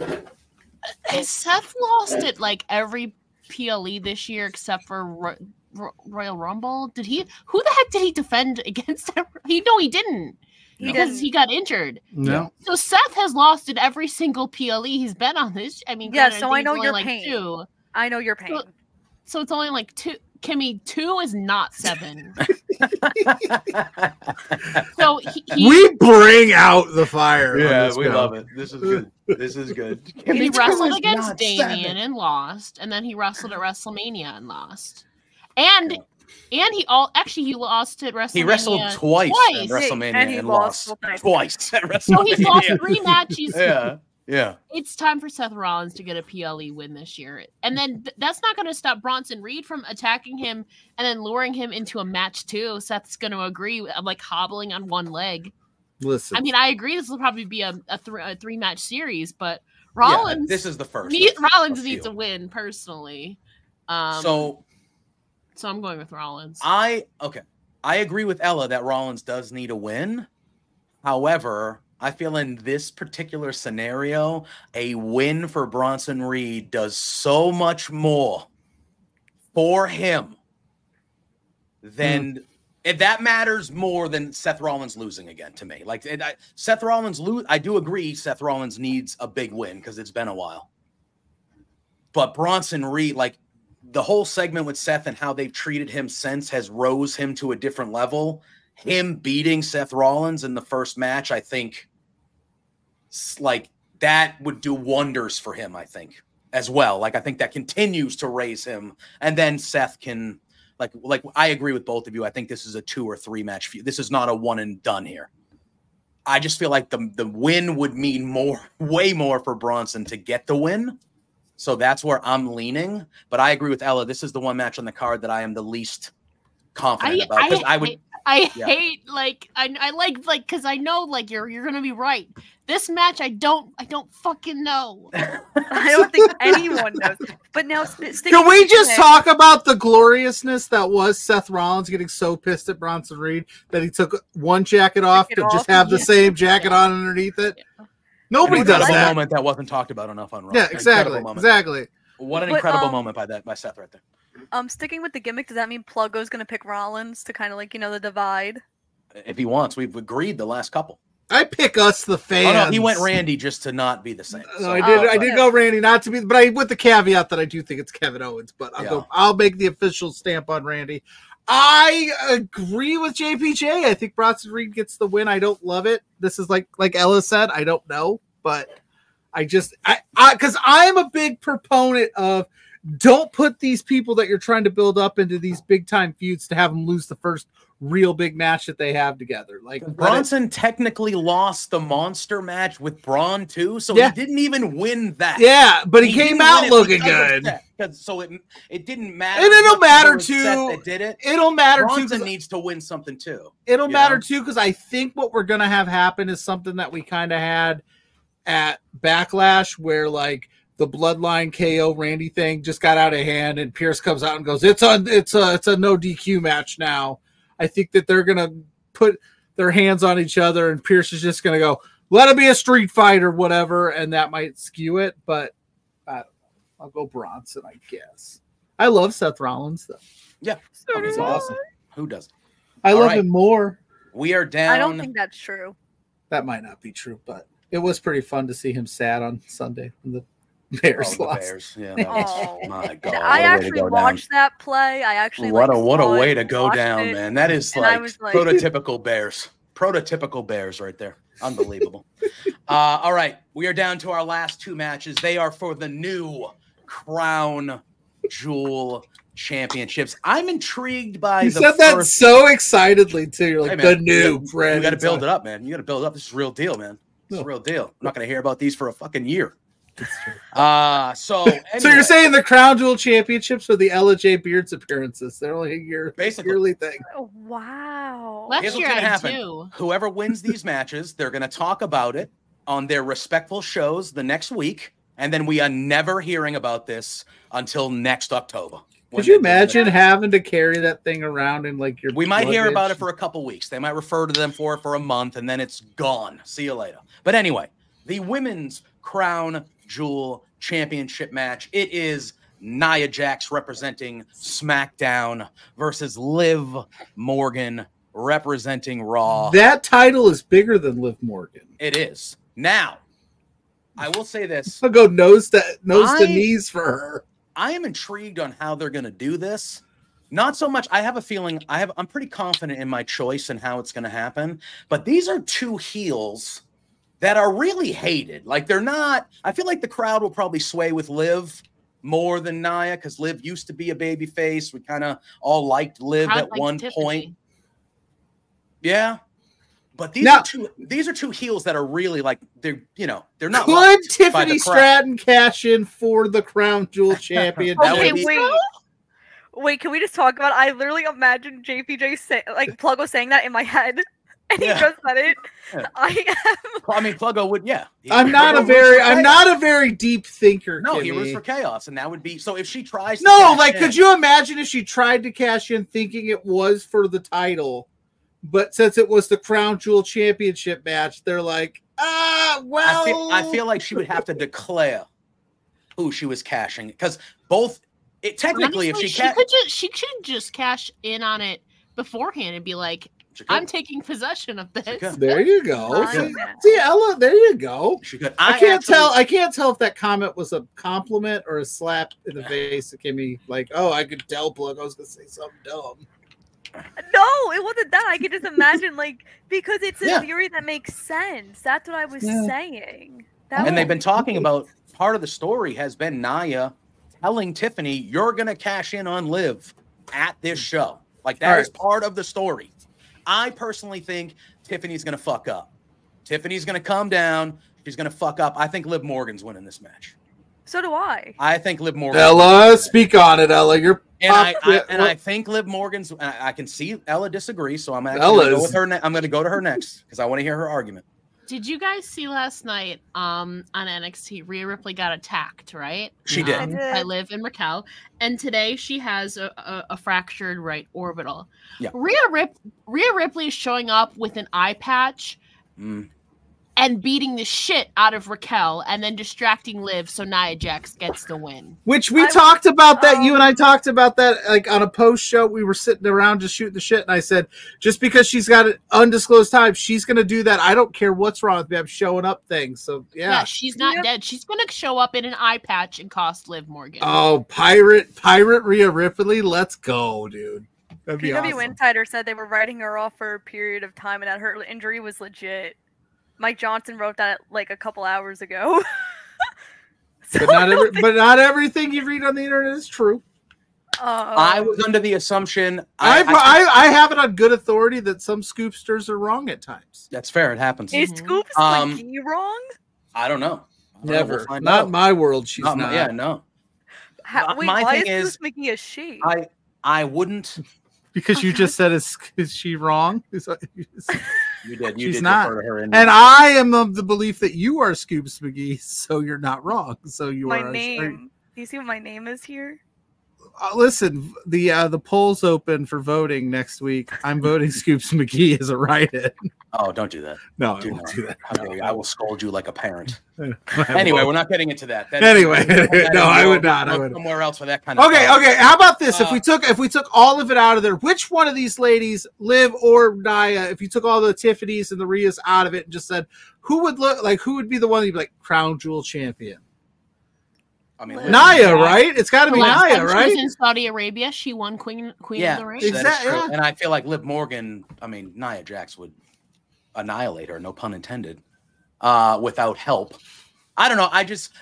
it like every PLE this year except for Royal Rumble? Who the heck did he defend against? He didn't. Because he got injured. No. So Seth has lost it every single PLE he's been on this. I mean, yeah, so I know your like pain. 2. I know your pain. So it's only like 2. Kimmy, 2 is not 7. So we bring out the fire. Yeah, we love it. This is good. This is good. He wrestled against Damian and lost, and then he wrestled at WrestleMania and lost. And he lost at WrestleMania. He wrestled twice at WrestleMania and lost twice at WrestleMania. So he's lost 3 matches. Yeah. It's time for Seth Rollins to get a PLE win this year. And then that's not going to stop Bronson Reed from attacking him and then luring him into a match too. Seth's going to agree. I'm like hobbling on one leg. Listen. I mean, I agree this will probably be a 3-match series, but Rollins... this is the first. Rollins needs a win, personally. So I'm going with Rollins. I agree with Ella that Rollins does need a win. However, I feel in this particular scenario, a win for Bronson Reed does so much more for him than that matters more than Seth Rollins losing again to me. Like Seth Rollins I do agree Seth Rollins needs a big win because it's been a while. But Bronson Reed, like the whole segment with Seth and how they've treated him since has rose him to a different level. Him beating Seth Rollins in the first match, I think, like that would do wonders for him, I think, as well. Like I think that continues to raise him, and then Seth can like I agree with both of you. I think this is a 2 or 3 match feud. This is not a one and done here. I just feel like the win would mean way more for Bronson to get the win. So that's where I'm leaning. But I agree with Ella. This is the one match on the card that I am the least confident about. Because I hate because I know like you're gonna be right. This match I don't fucking know. I don't think anyone knows. But now can we just talk about the gloriousness that was Seth Rollins getting so pissed at Bronson Reed that he took one jacket off to just have the same jacket on underneath it? Yeah. Nobody does that. Moment that wasn't talked about enough on Raw. Yeah, exactly. What an incredible moment by Seth right there. Sticking with the gimmick, does that mean Pluggo's going to pick Rollins to kind of like, the divide? If he wants, we've agreed the last couple. I pick us, the fans. Oh, no, he went Randy just to not be the same. So. No, I did go Randy not to be, but with the caveat that I do think it's Kevin Owens. But I'll make the official stamp on Randy. I agree with JPJ. I think Bronson Reed gets the win. I don't love it. This is like Ella said. I don't know, but because I'm a big proponent of don't put these people that you're trying to build up into these big time feuds to have them lose the first real big match that they have together. Like Bronson technically lost the monster match with Braun too, so he didn't even win that. Yeah, but he came out looking good. So it didn't matter. And it'll matter too. That did it. It'll matter too. Bronson needs to win something too. It'll matter too because I think what we're gonna have happen is something that we kind of had at Backlash, where like the Bloodline KO Randy thing just got out of hand, and Pierce comes out and goes, "It's a no DQ match now." I think that they're gonna put their hands on each other, and Pierce is just gonna go, let it be a street fight or whatever, and that might skew it. But I don't know. I'll go Bronson, I guess. I love Seth Rollins though. Yeah, he's awesome. Who doesn't? I love him more. We are down. I don't think that's true. That might not be true, but it was pretty fun to see him sad on Sunday when the Bears lost. Bears. Yeah, my God. I actually watched that play. I actually what a way to go down, man. That is like prototypical Bears. Prototypical Bears right there. Unbelievable. All right. We are down to our last two matches. They are for the new Crown Jewel Championships. I'm intrigued by you said that so excitedly too. You're like, hey, man, the new brand. You got to build it up, man. You got to build it up. This is real deal, man. This is real deal. I'm not going to hear about these for a fucking year. So you're saying the Crown Jewel Championships are the Ella Jay Beards appearances? They're only a yearly thing. Oh, wow. Last year I do. Whoever wins these matches, they're going to talk about it on their respectful shows the next week, and then we are never hearing about this until next October. Could you imagine having to carry that thing around in like your? We might hear about it for a couple weeks. They might refer to them for a month, and then it's gone. See you later. But anyway, the women's Crown Jewel Championship match. It is Nia Jax representing SmackDown versus Liv Morgan representing Raw. That title is bigger than Liv Morgan. It is. Now, I will say this. I'll go nose to knees for her. I am intrigued on how they're going to do this. Not so much. I have a feeling I'm pretty confident in my choice and how it's going to happen. But these are two heels that are really hated. Like they're not. I feel like the crowd will probably sway with Liv more than Nia because Liv used to be a baby face. We kind of all liked Liv at one point. Yeah. But these are two heels that are really like they're not. Could Tiffany Stratton cash in for the Crown Jewel Champion? Wait, can we just talk about? I literally imagine JPJ Pluggo saying that in my head, and he just said it. Yeah. Pluggo would. Yeah, I'm not a very deep thinker. No, Kimmy. He roots for chaos, and that would be so. If she tries, could you imagine if she tried to cash in thinking it was for the title? But since it was the Crown Jewel Championship match, they're like, well. I feel like she would have to declare who she was cashing because technically, honestly, if she could just cash in on it beforehand and be like, I'm taking possession of this. There you go. See, Ella, there you go. She could. I can't tell if that comment was a compliment or a slap in the face to Kimmy. Like, I could tell Plug I was going to say something dumb. No, it wasn't that. I could just imagine, because it's a theory that makes sense. That's what I was saying. They've been talking about part of the story has been Nia telling Tiffany, "You're gonna cash in on Liv at this show." Like that is part of the story. I personally think Tiffany's gonna fuck up. Tiffany's gonna come down. She's gonna fuck up. I think Liv Morgan's winning this match. So do I. I think Liv Morgan. Ella, speak on it, Ella. You're I think Liv Morgan's. I can see Ella disagree, so I'm actually going to go with her. I'm going to go to her next because I want to hear her argument. Did you guys see last night on NXT? Rhea Ripley got attacked, right? She did. By Liv and Raquel, and today she has a fractured right orbital. Yeah. Rhea Ripley is showing up with an eye patch. And beating the shit out of Raquel and then distracting Liv so Nia Jax gets the win. Which we talked about that. You and I talked about that on a post show. We were sitting around just shooting the shit. And I said, just because she's got an undisclosed time, she's going to do that. I don't care what's wrong with me. I'm showing up things. So, yeah. She's not dead. She's going to show up in an eye patch and cost Liv Morgan. Oh, pirate Rhea Ripley. Let's go, dude. That'd be PW awesome. Insider said they were writing her off for a period of time and that her injury was legit. Mike Johnson wrote that a couple hours ago. But not everything you read on the internet is true. I was under the assumption. I have it on good authority that some scoopsters are wrong at times. That's fair. It happens. Is Scoops McGee wrong? I don't know. Never. Not in my world. She's not. Yeah, no. Why is Scoops McGee a she? I wouldn't. Because you just said, is she wrong? You did. She's not. And I am of the belief that you are Scoops McGee, so you're not wrong. So you are. My name. Do you see what my name is here? Listen, the poll's open for voting next week. I'm voting Scoops McGee as a write-in. Oh, don't do that. No, I won't do that. How dare you? I will scold you like a parent. Anyway, we're not getting into that. Anyway, no, I would not. I would somewhere else for that kind of. Okay, okay. How about this? If we took all of it out of there, which one of these ladies, Liv or Nia, if you took all the Tiffany's and the Rheas out of it and just said who would be the one you'd be like crown jewel champion? I mean, Nia, right? It's got to be Nia, right? She was in Saudi Arabia. She won Queen of the Ring. Exactly. Yeah. And I feel like Liv Morgan. I mean, Nia Jax would annihilate her, no pun intended, without help. I don't know.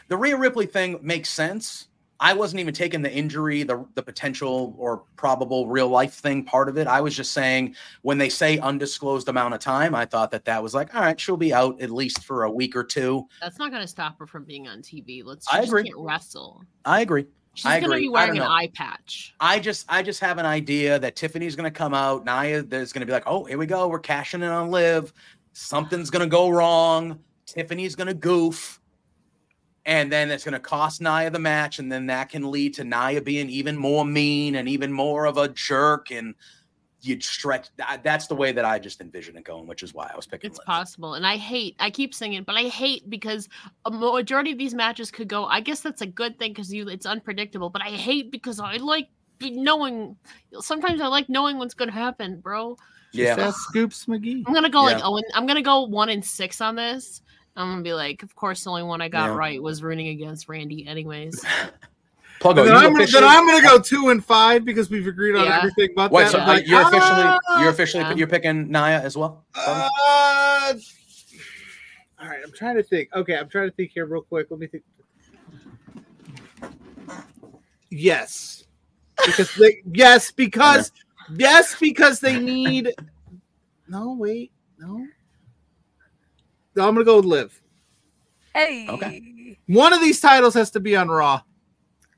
The Rhea Ripley thing makes sense. I wasn't even taking the injury, the potential or probable real life thing part of it. I was just saying when they say undisclosed amount of time, I thought that was like, all right, she'll be out at least for a week or two. That's not going to stop her from being on TV. I agree. Can't wrestle. I agree. She's going to be wearing an eye patch. I just have an idea that Tiffany's going to come out. Nia, there's going to be like, oh, here we go. We're cashing in on Liv. Something's going to go wrong. Tiffany's going to goof. And then it's going to cost Nia the match. And then that can lead to Nia being even more mean and even more of a jerk. And you'd stretch. That's the way that I just envision it going, which is why I was picking. It's possible. And I keep saying it, but I hate because a majority of these matches could go. I guess that's a good thing because it's unpredictable, but I hate because I like knowing. Sometimes I like knowing what's going to happen, bro. Yeah. That's Scoops McGee. I'm going to go I'm going to go 1-6 on this. I'm going to be like, of course, the only one I got right was rooting against Randy anyways. Pluggo, then I'm going to go 2-5 because we've agreed on everything but Wait, that. So like, you're officially you're picking Nia as well? All right, I'm trying to think. Okay, I'm trying to think here real quick. Let me think. Yes. Because they need No, wait. No, I'm going to go with Liv. Hey. Okay. One of these titles has to be on Raw.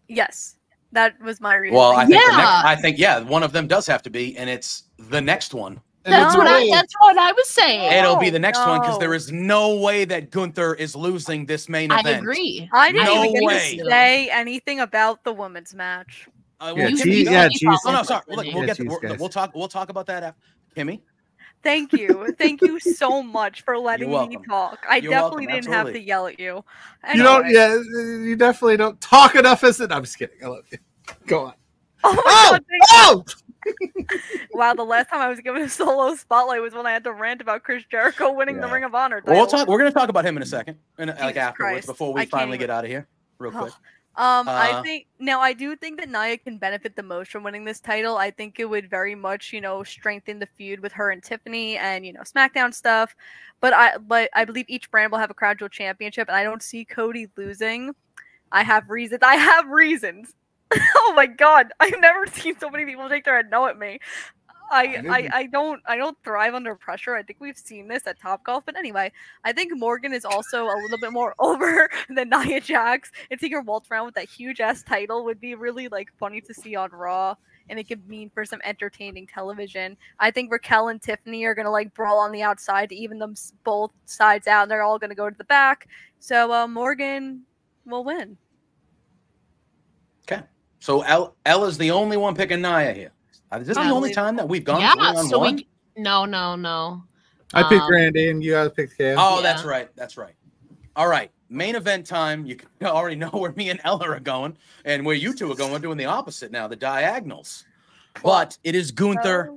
Yes. That was my reason. Well, I think one of them does have to be, and it's the next one. That's what I was saying. It'll be the next one because there is no way that Gunther is losing this main event. I agree. I didn't even get to say anything about the women's match. Oh no, sorry. We'll talk about that after. Kimmy. Thank you so much for letting me talk. I definitely didn't have to yell at you. Anyway. You definitely don't talk enough as it. I'm just kidding. I love you. Go on. Oh! Wow, the last time I was given a solo spotlight was when I had to rant about Chris Jericho winning the Ring of Honor title. We're going to talk about him in a second, afterwards, before we finally get out of here, real quick. I do think that Nia can benefit the most from winning this title. I think it would very much, strengthen the feud with her and Tiffany and, SmackDown stuff. But I believe each brand will have a Crown Jewel championship, and I don't see Cody losing. I have reasons. Oh my God. I've never seen so many people shake their head no at me. I don't thrive under pressure. I think we've seen this at Topgolf. But anyway, I think Morgan is also a little bit more over than Nia Jax. And seeing her waltz around with that huge ass title would be really funny to see on Raw. And it could mean for some entertaining television. I think Raquel and Tiffany are gonna brawl on the outside to even them both sides out. And they're all gonna go to the back. So Morgan will win. Okay. So Ella's the only one picking Nia here. Is this the only time that we've gone one? No. I picked Randy and you guys picked Kale. Oh, that's right. All right. Main event time. You already know where me and Ella are going and where you two are going. We're doing the opposite now, the diagonals. But it is Gunther,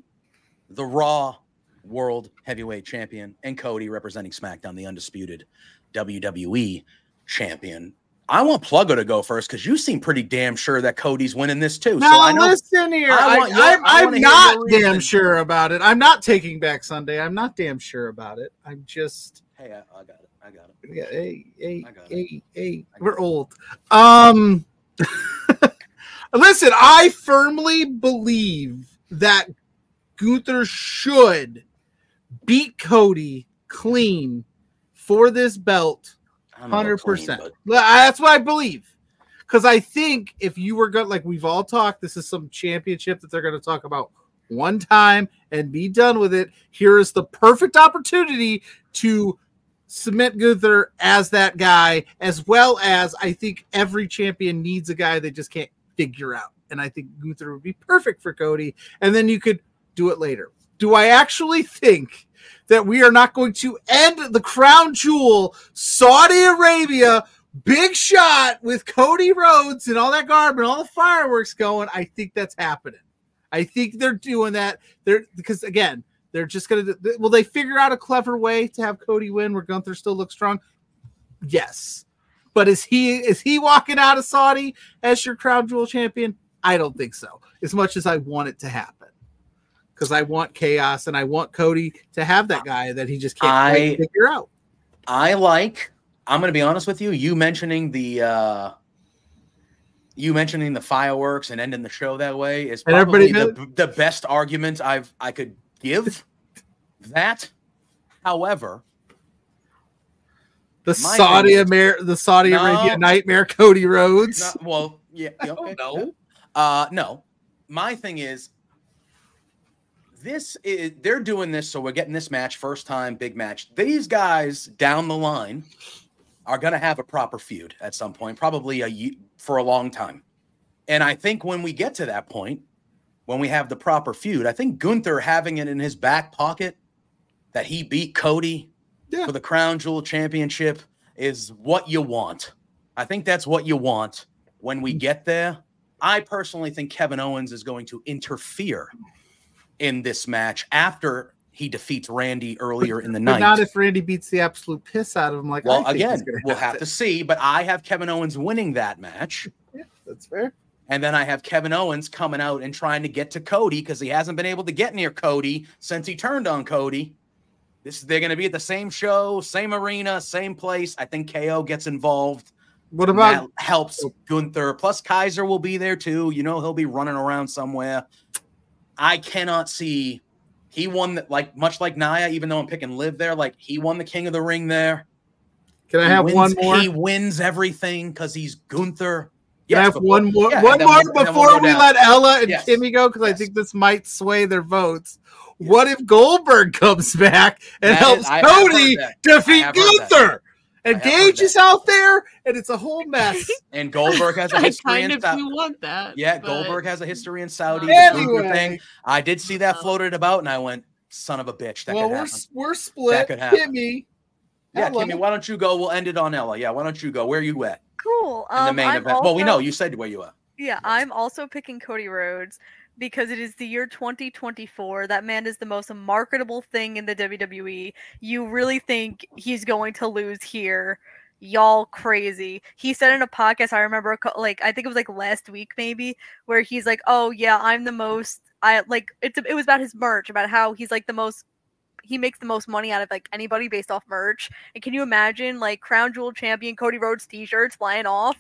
the Raw World Heavyweight Champion, and Cody representing SmackDown, the undisputed WWE Champion. I want Pluggo to go first because you seem pretty damn sure that Cody's winning this too. Listen here. I'm not damn sure about it. I'm not taking back Sunday. I'm not damn sure about it. I'm just. Hey, I got it. Yeah, hey. We're old. Listen, I firmly believe that Gunther should beat Cody clean for this belt. 100%. That's what I believe. Because I think if you were good, we've all talked, this is some championship that they're going to talk about one time and be done with it. Here is the perfect opportunity to cement Gunther as that guy, as well as I think every champion needs a guy they just can't figure out. And I think Gunther would be perfect for Cody. And then you could do it later. Do I actually think that we are not going to end the crown jewel Saudi Arabia big shot with Cody Rhodes and all that garbage and all the fireworks going. I think that's happening. I think they're doing that. Because again, they're just going to, will they figure out a clever way to have Cody win where Gunther still looks strong? Yes. But is he walking out of Saudi as your crown jewel champion? I don't think so. As much as I want it to happen. Because I want chaos and I want Cody to have that guy that he just can't quite figure out. I'm going to be honest with you. You mentioning the fireworks and ending the show that way is probably the best argument I could give. That, however, the Saudi Arabia nightmare, Cody Rhodes. No. My thing is, they're doing this, so we're getting this match, first time, big match. These guys down the line are going to have a proper feud at some point, probably for a long time. And I think when we get to that point, when we have the proper feud, I think Gunther having it in his back pocket that he beat Cody for the Crown Jewel Championship is what you want. I think that's what you want when we get there. I personally think Kevin Owens is going to interfere in this match after he defeats Randy earlier in the night. Not if Randy beats the absolute piss out of him. Well, again, we'll have to see, but I have Kevin Owens winning that match. Yeah, that's fair. And then I have Kevin Owens coming out and trying to get to Cody because he hasn't been able to get near Cody since he turned on Cody. They're going to be at the same show, same arena, same place. I think KO gets involved. What about that helps Gunther? Plus Kaiser will be there too. You know, he'll be running around somewhere. I cannot see. He won much like Nia, even though I'm picking Liv there. Like he won the King of the Ring there. Can I have one more? He wins everything because he's Gunther. Can I have one more? One more before we let Ella and Kimmy go, because I think this might sway their votes. Yes. What if Goldberg comes back and helps Cody defeat Gunther? And Gage is out there, and it's a whole mess. And Goldberg has a history in Saudi. You want that? Yeah, Goldberg has a history in Saudi. Anyway, thing. I did see that floated about, and I went, "Son of a bitch!" That could happen. We're split. That could happen. Kimmy. Yeah, Kimmy, why don't you go? We'll end it on Ella. Yeah, why don't you go? Where are you at? Cool. In the main event. Well, we know you said where you are. Yeah, I'm also picking Cody Rhodes because it is the year 2024. That man is the most marketable thing in the WWE. You really think he's going to lose here? Y'all crazy. He said in a podcast, I remember, I think it was last week maybe, where he's like, "Oh yeah, I'm the most." It was about his merch, about how he's the most. He makes the most money out of anybody based off merch. And can you imagine Crown Jewel champion Cody Rhodes t-shirts flying off?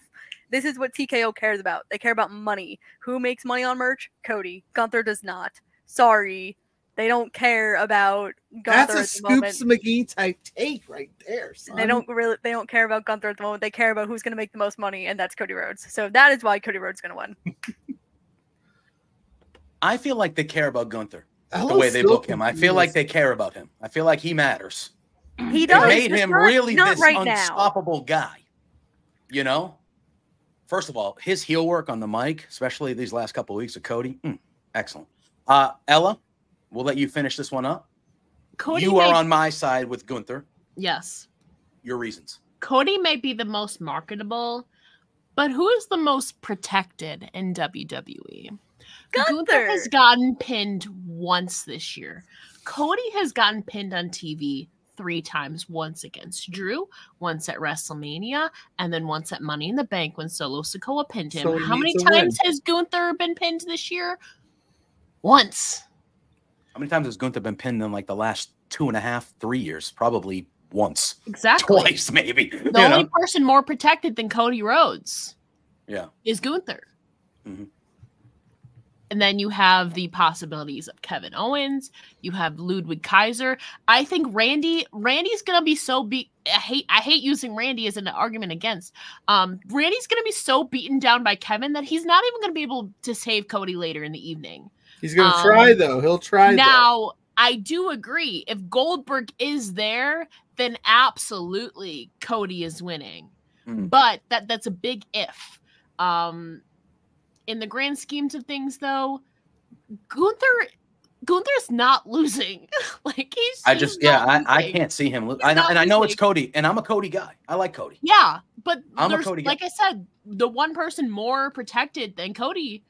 This is what TKO cares about. They care about money. Who makes money on merch? Cody. Gunther does not. Sorry. They don't care about Gunther. That's a Scoops McGee type take right there, son. They don't care about Gunther at the moment. They care about who's going to make the most money, and that's Cody Rhodes. So that is why Cody Rhodes is going to win. I feel like they care about Gunther. The way they book him. I feel like they care about him. I feel like he matters. He does. They made him really this unstoppable guy. You know? First of all, his heel work on the mic, especially these last couple of weeks of Cody, excellent. Ella, we'll let you finish this one up. You are on my side with Gunther. Yes. Your reasons. Cody may be the most marketable, but who is the most protected in WWE? Gunther has gotten pinned once this year. Cody has gotten pinned on TV 3 times. Once against Drew, once at WrestleMania, and then once at Money in the Bank when Solo Sikoa pinned him. So how many times has Gunther been pinned this year? Once. How many times has Gunther been pinned in the last 2.5, 3 years? Probably once. Exactly. Twice, maybe. The only person more protected than Cody Rhodes is Gunther. Mm-hmm. And then you have the possibilities of Kevin Owens. You have Ludwig Kaiser. I think Randy's gonna be so beat. I hate using Randy as an argument against. Randy's gonna be so beaten down by Kevin that he's not even gonna be able to save Cody later in the evening. He's gonna try though. He'll try. Now I do agree. If Goldberg is there, then absolutely Cody is winning. But that's a big if. In the grand schemes of things, though, Gunther Gunther's not losing. Like I can't see him. I know it's Cody, and I'm a Cody guy. I like Cody. Yeah, but I'm a Cody guy. Like I said, the one person more protected than Cody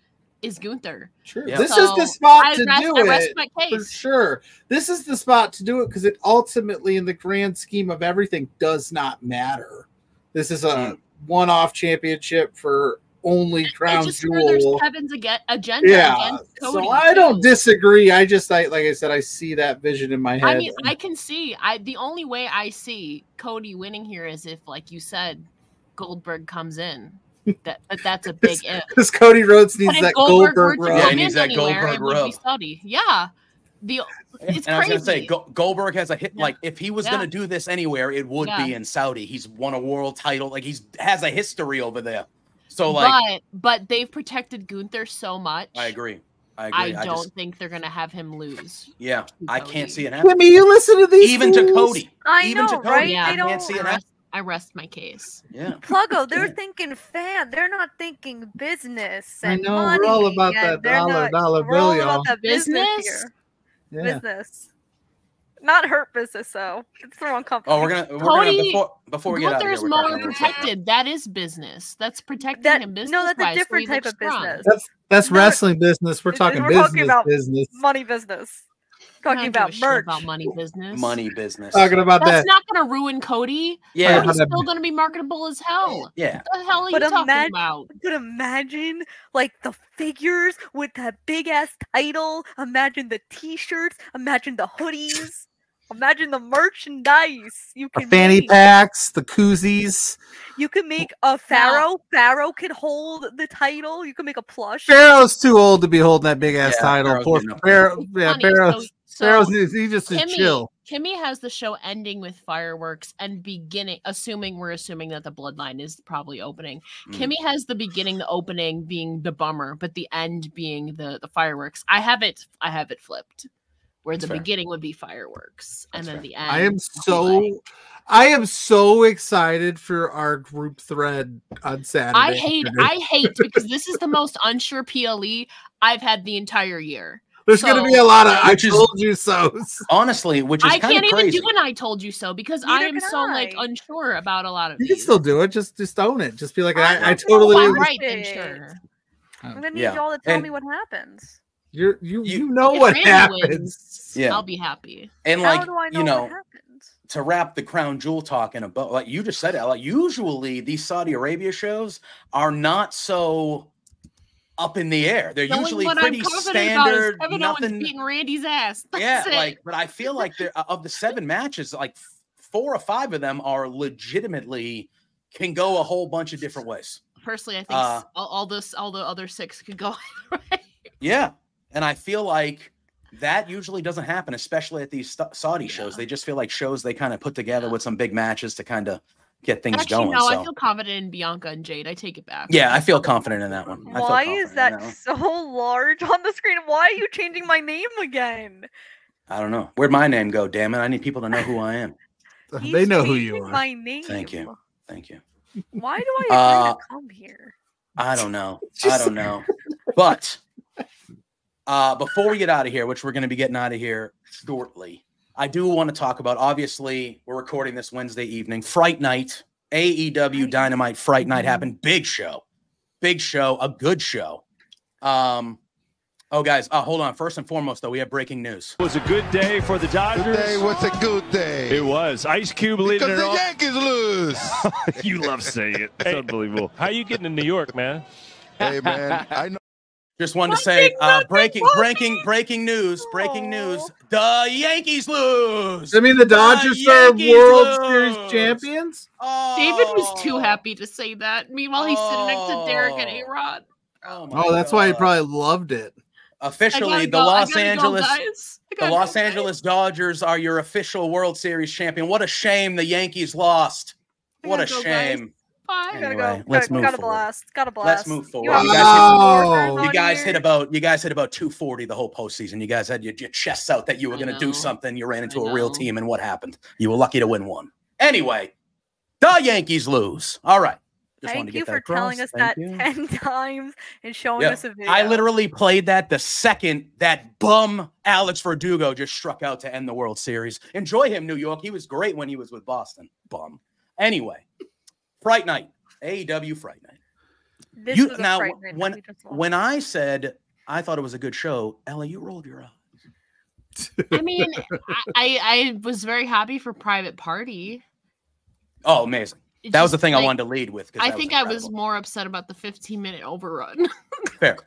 is Gunther. Sure. Yeah. This is the spot to do it. For sure. This is the spot to do it because it ultimately, in the grand scheme of everything, does not matter. This is a one-off championship for only Crown Jewel. Kevin's agenda against Cody. So I don't disagree. Like I said, I see that vision in my head. I mean, I can see. The only way I see Cody winning here is if, like you said, Goldberg comes in. That's a big if. Because Cody Rhodes needs that Goldberg rub. Yeah, he needs that Goldberg rub. Yeah. It's crazy. I was gonna say Goldberg has a hit. Like if he was gonna do this anywhere, it would be in Saudi. He's won a world title. Like has a history over there. So like, but they've protected Gunther so much. I agree. I don't think they're gonna have him lose. Yeah, I can't see it happening. Kimmy, you listen to these even fools? To Cody. I know, right? Yeah, I can't see it happening. I rest my case. Yeah. Pluggo, they're thinking fan. They're not thinking business. And I know. Money, we're all about that dollar bill, y'all. Business? Yeah. Business. Not hurt business, though. It's the wrong company. Oh, we're gonna before we get out of here. Gunther's more protected. That is business. That's protecting him business. No, that's a different type of business. That's wrestling business. We're talking business. Money business. Talking about merch. About money business. Money business. Talking about That's not going to ruin Cody. Yeah. Cody's still going to be marketable as hell. Yeah. What the hell are you talking about? But imagine, like, the figures with that big-ass title. Imagine the T-shirts. Imagine the hoodies. Imagine the merchandise. You can fanny packs, the koozies. You can make a Pharaoh. Pharaoh can hold the title. You can make a plush. Pharaoh's too old to be holding that big-ass title. Poor Pharaoh. Yeah, Pharaoh's he just is chill. Kimmy has the show ending with fireworks and beginning, we're assuming that the bloodline is probably opening. Kimmy has the beginning, the opening being the bummer, but the end being the fireworks. I have it flipped, where the beginning would be fireworks and then the end. I am so excited for our group thread on Saturday. I hate because this is the most unsure PLE I've had the entire year. There's going to be a lot of I told you so. Honestly, which is kind of crazy. I can't even do an I told you so because I am so unsure about a lot of these. You can still do it. Just own it. Just be like, I totally I'm right and sure. I'm going to need y'all to tell me what happens. You know what happens. Wins, I'll be happy. And like, what happens? To wrap the Crown Jewel talk in a bow, like you just said it, like usually these Saudi Arabia shows are not so up in the air. They're usually pretty standard. Kevin Owens beating Randy's ass. That's it. But I feel like of the 7 matches, like 4 or 5 of them are legitimately can go a whole bunch of different ways. Personally, I think all the other 6 could go. Right? Yeah, and I feel like that usually doesn't happen, especially at these Saudi shows. They just feel like shows they kind of put together with some big matches to kind of get things going. No, I feel confident in Bianca and Jade. I take it back. Yeah, I feel confident in that one. Why is that so large on the screen? Why are you changing my name again? I don't know. Where'd my name go, damn it? I need people to know who I am. They know who you are. My name. Thank you. Why do I agree to come here? I don't know. But before we get out of here, which we're going to be getting out of here shortly, I do want to talk about, obviously, we're recording this Wednesday evening. Fright Night, AEW Dynamite Fright Night happened. Big show, a good show. Oh, guys, hold on. First and foremost, though, we have breaking news. It was a good day for the Dodgers. Good day. What's a good day? It was. Ice Cube leading it off. Because the Yankees lose. You love saying it. It's unbelievable. How you getting to New York, man? Hey, man, I know. Just wanted to say, breaking news. The Yankees lose. I mean, the Dodgers are World Series champions. David was too happy to say that. Meanwhile, he's sitting next to Derek and A-Rod. Oh, that's why he probably loved it. Officially, the Los Angeles Dodgers are your official World Series champion. What a shame the Yankees lost. What a shame. Anyway, let's move forward. Got a blast. Let's move forward. You guys hit about 240 the whole postseason. You guys had your chests out that you were going to do something. You ran into a real team, and what happened? You were lucky to win one. Anyway, the Yankees lose. All right. Thank you for telling us that 10 times and showing us a video. I literally played that the second that bum Alex Verdugo just struck out to end the World Series. Enjoy him, New York. He was great when he was with Boston. Bum. Anyway, Fright Night. AEW Fright Night. When I said I thought it was a good show, Ella, you rolled your eyes. I mean, I was very happy for Private Party. Oh, amazing. That was the thing I wanted to lead with. I think I was more upset about the 15-minute overrun. Fair.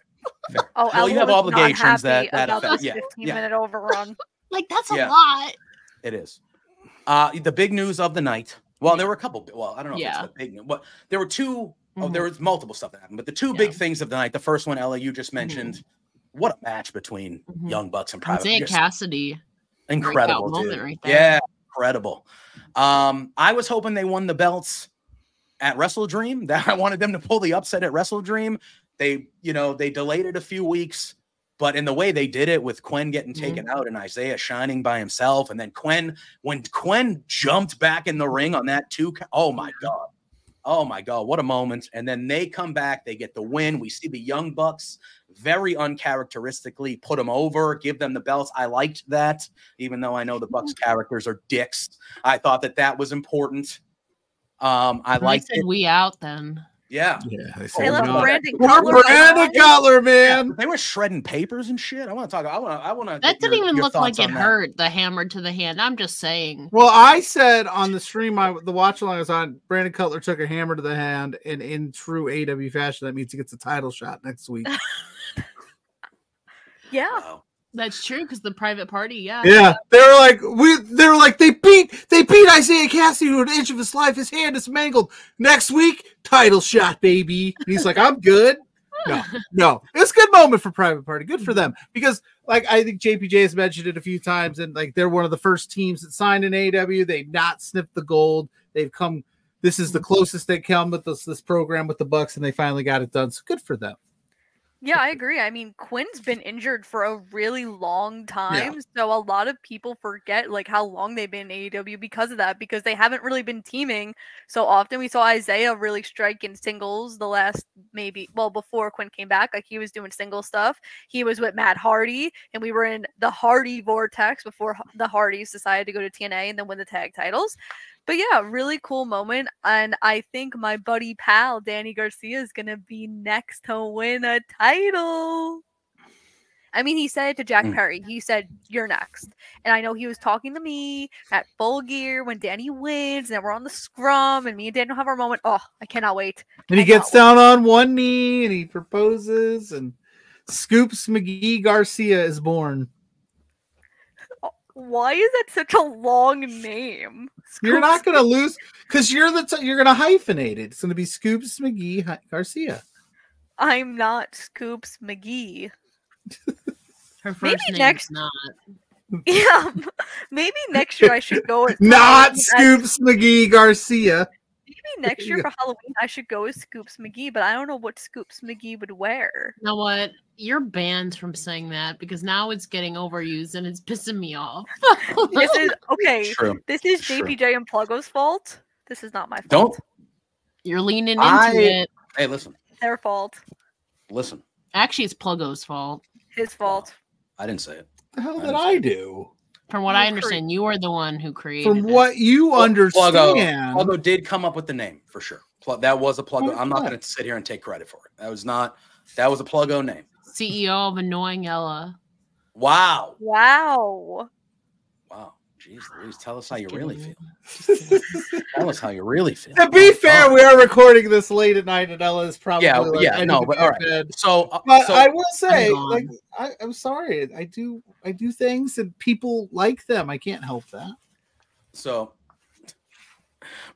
Oh, well, you have obligations that affect. 15-minute overrun. Like, that's a lot. It is. The big news of the night. Well, there were a couple. Well, I don't know if it's the big news. But there were two. There was multiple stuff that happened. But the two big things of the night. The first one, Ella, you just mentioned. What a match between Young Bucks and Private Party. Cassidy. Incredible, dude. Right there. Yeah, incredible. I was hoping they won the belts at Wrestle Dream. That I wanted them to pull the upset at Wrestle Dream. They delayed it a few weeks, but in the way they did it with Quen getting taken out and Isaiah shining by himself, and then when Quen jumped back in the ring on that oh my God, what a moment. And then they come back, they get the win. We see the Young Bucks very uncharacteristically put them over, give them the belts. I liked that, even though I know the Bucks characters are dicks. I thought that was important. I liked it. We out then. Yeah. They left Brandon Cutler, man. Yeah, they were shredding papers and shit. I want to. That didn't even look like it hurt. The hammer to the hand. I'm just saying. Well, I said on the stream, the watch along I was on, Brandon Cutler took a hammer to the hand, and in true AW fashion, that means he gets a title shot next week. Yeah. Wow. That's true, because the Private Party, yeah, they were like they beat Isaiah Cassidy to an inch of his life. His hand is mangled. Next week, title shot, baby. And he's like, I'm good. No, it's a good moment for Private Party. Good for them, because like I think JPJ has mentioned it a few times, and like they're one of the first teams that signed in AEW. They've not sniffed the gold. They've come. This is the closest they come with this program with the Bucks, and they finally got it done. So good for them. Yeah, I agree. I mean, Quinn's been injured for a really long time, so a lot of people forget like how long they've been in AEW because of that, because they haven't really been teaming so often. We saw Isaiah really strike in singles the last before Quinn came back, like he was doing single stuff. He was with Matt Hardy, and we were in the Hardy vortex before the Hardys decided to go to TNA and then win the tag titles. But yeah, really cool moment. And I think my buddy pal, Danny Garcia, is going to be next to win a title. I mean, he said it to Jack Perry. He said, you're next. And I know he was talking to me at Full Gear when Danny wins, and we're on the scrum, and me and Daniel have our moment. Oh, I cannot wait. And he gets down on one knee, and he proposes, and Scoops McGee Garcia is born. Why is that such a long name? You're not going to lose because you're going to hyphenate it. It's going to be Scoops McGee Garcia. I'm not Scoops McGee. Her first maybe name's not. Yeah, maybe next year I should go with not Scoops McGee Garcia. Maybe next year for Halloween I should go with Scoops McGee, but I don't know what Scoops McGee would wear. You know what? You're banned from saying that because now it's getting overused and it's pissing me off. This is okay. True. This is JPJ and Pluggo's fault. This is not my fault. You're leaning into it. Hey, listen. Their fault. Listen. Actually, it's Pluggo's fault. His fault. I didn't say it. What the hell did I do? From what I understand, you are the one who created From what you understand. Pluggo did come up with the name for sure. That was a Pluggo. I'm not going to sit here and take credit for it. That was a Pluggo name. CEO of Annoying Ella. Wow. Jeez Louise, tell us how you really feel. Tell us how you really feel. To be fair, we are recording this late at night, and Ella is probably but all right. So I will say, like, I'm sorry. I do things, and people like them. I can't help that. So,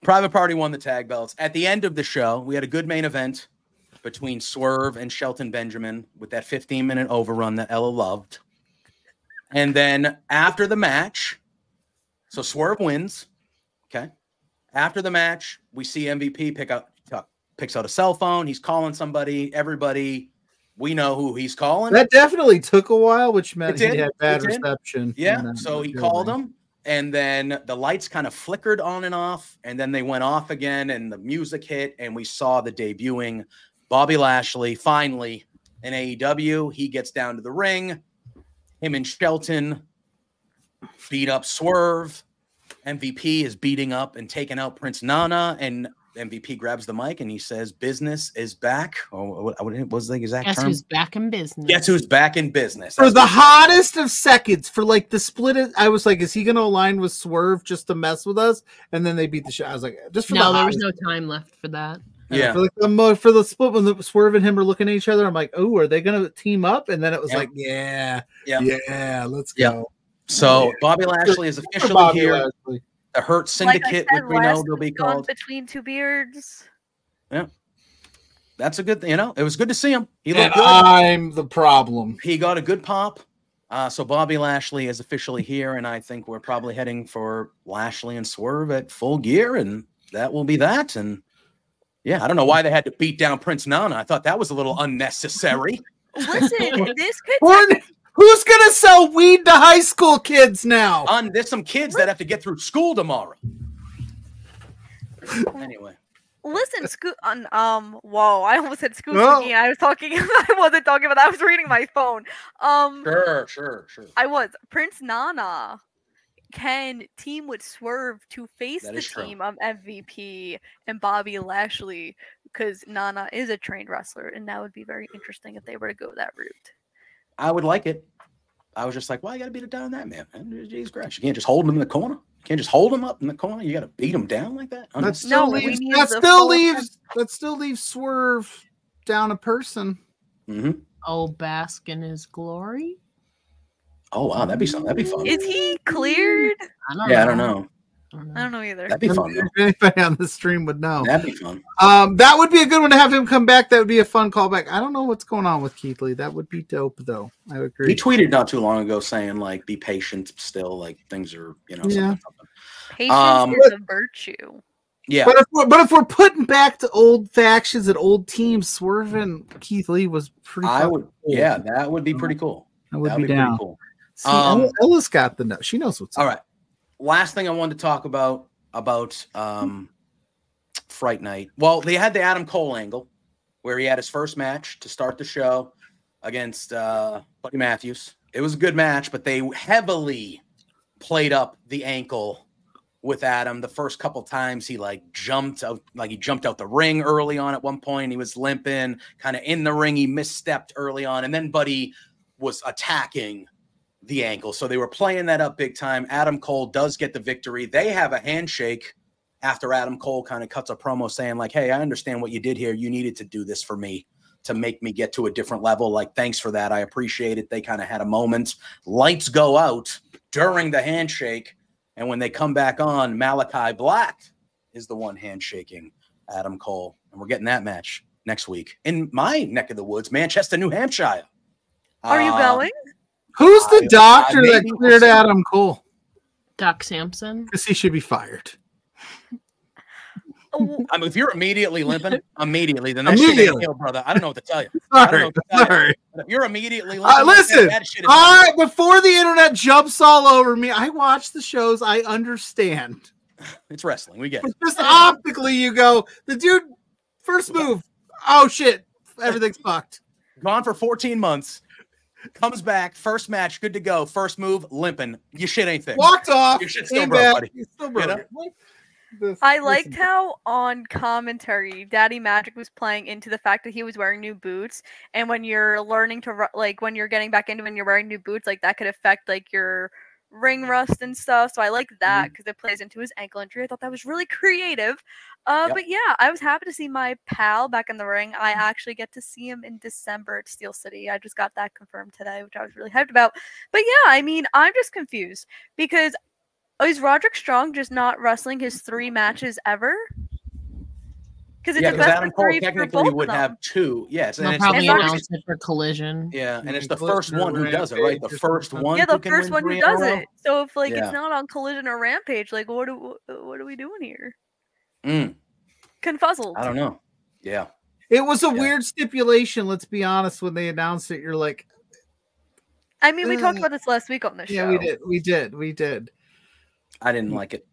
Private Party won the tag belts. At the end of the show, we had a good main event between Swerve and Shelton Benjamin with that 15-minute overrun that Ella loved. And then after the match, so Swerve wins. Okay. After the match, we see MVP picks out a cell phone. He's calling somebody. Everybody, we know who he's calling. That definitely took a while, which meant he had bad reception. Yeah. So he called him. And then the lights kind of flickered on and off, and then they went off again, and the music hit, and we saw the debuting Bobby Lashley finally in AEW. He gets down to the ring. Him and Shelton beat up Swerve. MVP is beating up and taking out Prince Nana, and MVP grabs the mic and he says, "Business is back." Or what was the exact term? Guess who's back in business? Guess who's back in business? For the hottest of seconds, for like the split, I was like, is he going to align with Swerve just to mess with us? And then they beat the shit. I was like, just for no, there was no time left for that. Yeah, for the split when the Swerve and him are looking at each other, I'm like, oh, are they going to team up? And then it was like, yeah, let's go. So Bobby Lashley is officially here. Lashley. The Hurt Syndicate, which we know they'll be called. Between two beards. Yeah. That's a good thing. You know, it was good to see him. He looked good. I'm the problem. He got a good pop. So Bobby Lashley is officially here, and I think we're probably heading for Lashley and Swerve at Full Gear, and that will be that. And yeah, I don't know why they had to beat down Prince Nana. I thought that was a little unnecessary. Listen, this could who's gonna sell weed to high school kids now? There's some kids that have to get through school tomorrow. Anyway. Listen, whoa, I almost said Scoot. I was talking, I wasn't talking about that. I was reading my phone. Sure. I was. Prince Nana can team with Swerve to face the team of MVP and Bobby Lashley, because Nana is a trained wrestler, and that would be very interesting if they were to go that route. I would like it. I was just like, well, you got to beat it down that man. Jesus Christ. You can't just hold him in the corner. You can't just hold him up in the corner. You got to beat him down like that. That still leaves Swerve down a person. Mm-hmm. Oh, bask in his glory. Oh, wow. That'd be something. That'd be fun. Is he cleared? I don't know. I don't know either. That'd be fun. If anybody on the stream would know. That'd be fun. That would be a good one to have him come back. That would be a fun callback. I don't know what's going on with Keith Lee. That would be dope, though. I would agree. He tweeted not too long ago saying, like, be patient still. Like, things are, something. Patience is a virtue. Yeah. But if we're putting back to old factions and old teams, Swerve and Keith Lee was pretty cool. Yeah, that would be pretty cool. That would be down. Pretty cool. See, Ella's got the note. She knows what's up. All right. Last thing I wanted to talk about Fright Night. Well, they had the Adam Cole angle where he had his first match to start the show against Buddy Matthews. It was a good match, but they heavily played up the ankle with Adam. The first couple times he jumped out the ring early on at one point. He was limping, kind of in the ring. He misstepped early on, and then Buddy was attacking the ankle. So they were playing that up big time. Adam Cole does get the victory. They have a handshake after Adam Cole kind of cuts a promo saying like, hey, I understand what you did here. You needed to do this for me to make me get to a different level. Like, thanks for that. I appreciate it. They kind of had a moment. Lights go out during the handshake. And when they come back on, Malachi Black is the one handshaking Adam Cole. And we're getting that match next week in my neck of the woods, Manchester, New Hampshire. Are you going? Who's the doctor that cleared Adam Cole? Doc Sampson. Because he should be fired. I mean, if you're immediately limping, then that shit ain't healed, brother. I don't know what to tell you. Sorry. If you're immediately limping, listen, before the internet jumps all over me, I watch the shows. I understand. It's wrestling. We get it. Just optically, you go, the dude, first move. Oh, shit. Everything's fucked. Gone for 14 months. Comes back, first match, good to go. First move, limping. Your shit ain't fixed. Walked off. Your shit's still broke, buddy. Still broke. I liked how on commentary Daddy Magic was playing into the fact that he was wearing new boots, and when you're learning to when you're getting back into when you're wearing new boots, like that could affect like your ring rust and stuff. So I like that because it plays into his ankle injury. I thought that was really creative. But yeah, I was happy to see my pal back in the ring. I actually get to see him in December at Steel City. I just got that confirmed today, which I was really hyped about. But yeah, I mean, I'm just confused because is Roderick Strong just not wrestling his 3 matches ever? Because it's a best Adam of 3 Cole technically for both would have 2. Yes, and probably announce it for Collision. Yeah, and it's the first one who does it, right? The first one. Yeah, the first one who does it. So if it's not on Collision or Rampage, like what are we doing here? Confuzzled. I don't know. Yeah, it was a weird stipulation. Let's be honest. When they announced it, you're like, I mean, we talked about this last week on the show. Yeah, we did. I didn't like it.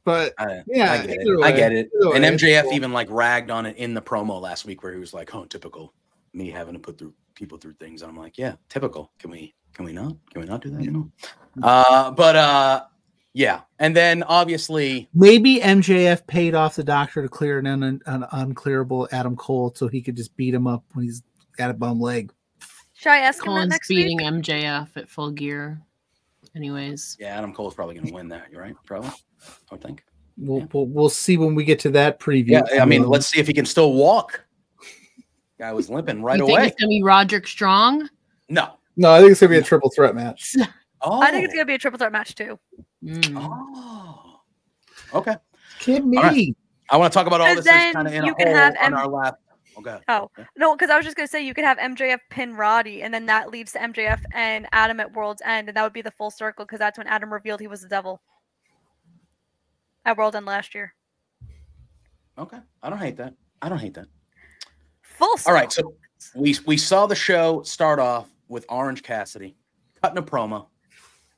But I get it. I get it. And MJF even like ragged on it in the promo last week where he was like, "Oh, typical me having to put people through things." And I'm like, "Yeah, typical. Can we not do that? You know?" Yeah. And then obviously maybe MJF paid off the doctor to clear an unclearable Adam Cole so he could just beat him up when he's got a bum leg. Should I ask him that next beating week? MJF at Full Gear. Anyways. Yeah, Adam Cole's probably going to win that. You're right. Probably. I think. We'll see when we get to that preview. Yeah, I mean, let's see if he can still walk. Guy was limping right away. You think it's going to be Roderick Strong? No, I think it's going to be a triple threat match. I think it's going to be a triple threat match too. Oh, okay. Kimmy. Right. I want to talk about all this kind of in a whole on our lap. Okay. Oh, no, because I was just going to say you could have MJF pin Roddy, and then that leads to MJF and Adam at World's End, and that would be the full circle because that's when Adam revealed he was the devil at World's End last year. Okay. I don't hate that. Full circle. All right. So we saw the show start off with Orange Cassidy cutting a promo.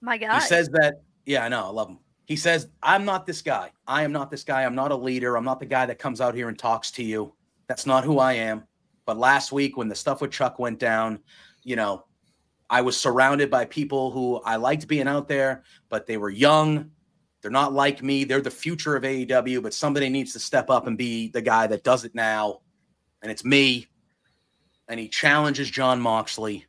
My God. He says that, yeah, I know. I love him. He says, I'm not this guy. I am not this guy. I'm not a leader. I'm not the guy that comes out here and talks to you. That's not who I am. But last week when the stuff with Chuck went down, you know, I was surrounded by people who I liked being out there, but they were young. They're not like me. They're the future of AEW, but somebody needs to step up and be the guy that does it now. And it's me. And he challenges Jon Moxley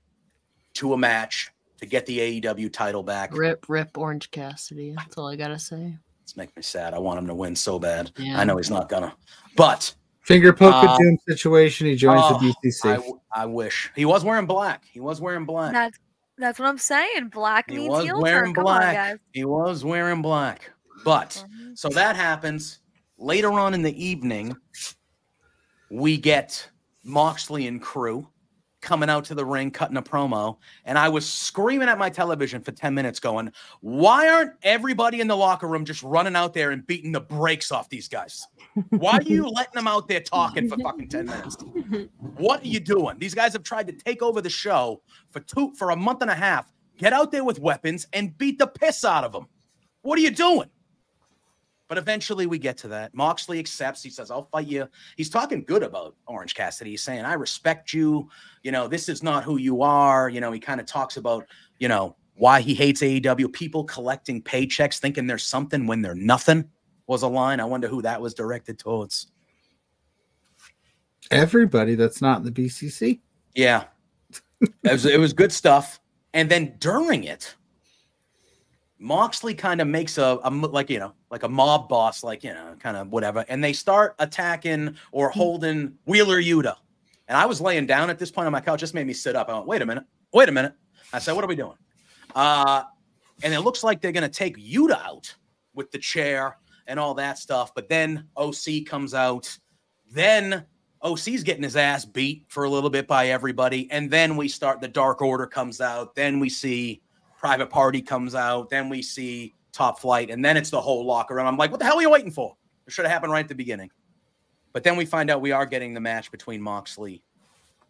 to a match to get the AEW title back. Rip Orange Cassidy. That's all I got to say. It's making me sad. I want him to win so bad. Yeah. I know he's not gonna. But finger poke with Doom situation. He joins the BCC. I wish. He was wearing black. That's what I'm saying. Black means heel turn. He was wearing black. Come on, guys. He was wearing black. But so that happens. Later on in the evening, we get Moxley and crew coming out to the ring, cutting a promo. And I was screaming at my television for 10 minutes going, why aren't everybody in the locker room just running out there and beating the brakes off these guys? Why are you letting them out there talking for fucking 10 minutes? What are you doing? These guys have tried to take over the show for a month and a half. Get out there with weapons and beat the piss out of them. What are you doing? But eventually we get to that. Moxley accepts. He says, I'll fight you. He's talking good about Orange Cassidy. He's saying, I respect you. You know, this is not who you are. You know, he kind of talks about, you know, why he hates AEW. People collecting paychecks, thinking there's something when they're nothing was a line. I wonder who that was directed towards. Everybody that's not in the BCC. Yeah. It was good stuff. And then during it, Moxley kind of makes a mob boss, kind of whatever. And they start attacking or holding Wheeler Yuta. And I was laying down at this point on my couch, just made me sit up. I went, wait a minute. I said, what are we doing? And it looks like they're going to take Yuta out with the chair and all that stuff. But then OC comes out. Then OC's getting his ass beat for a little bit by everybody. And then the Dark Order comes out. Then we see Private Party comes out. Then we see Top Flight. And then it's the whole locker room. I'm like, what the hell are you waiting for? It should have happened right at the beginning. But then we find out we are getting the match between Moxley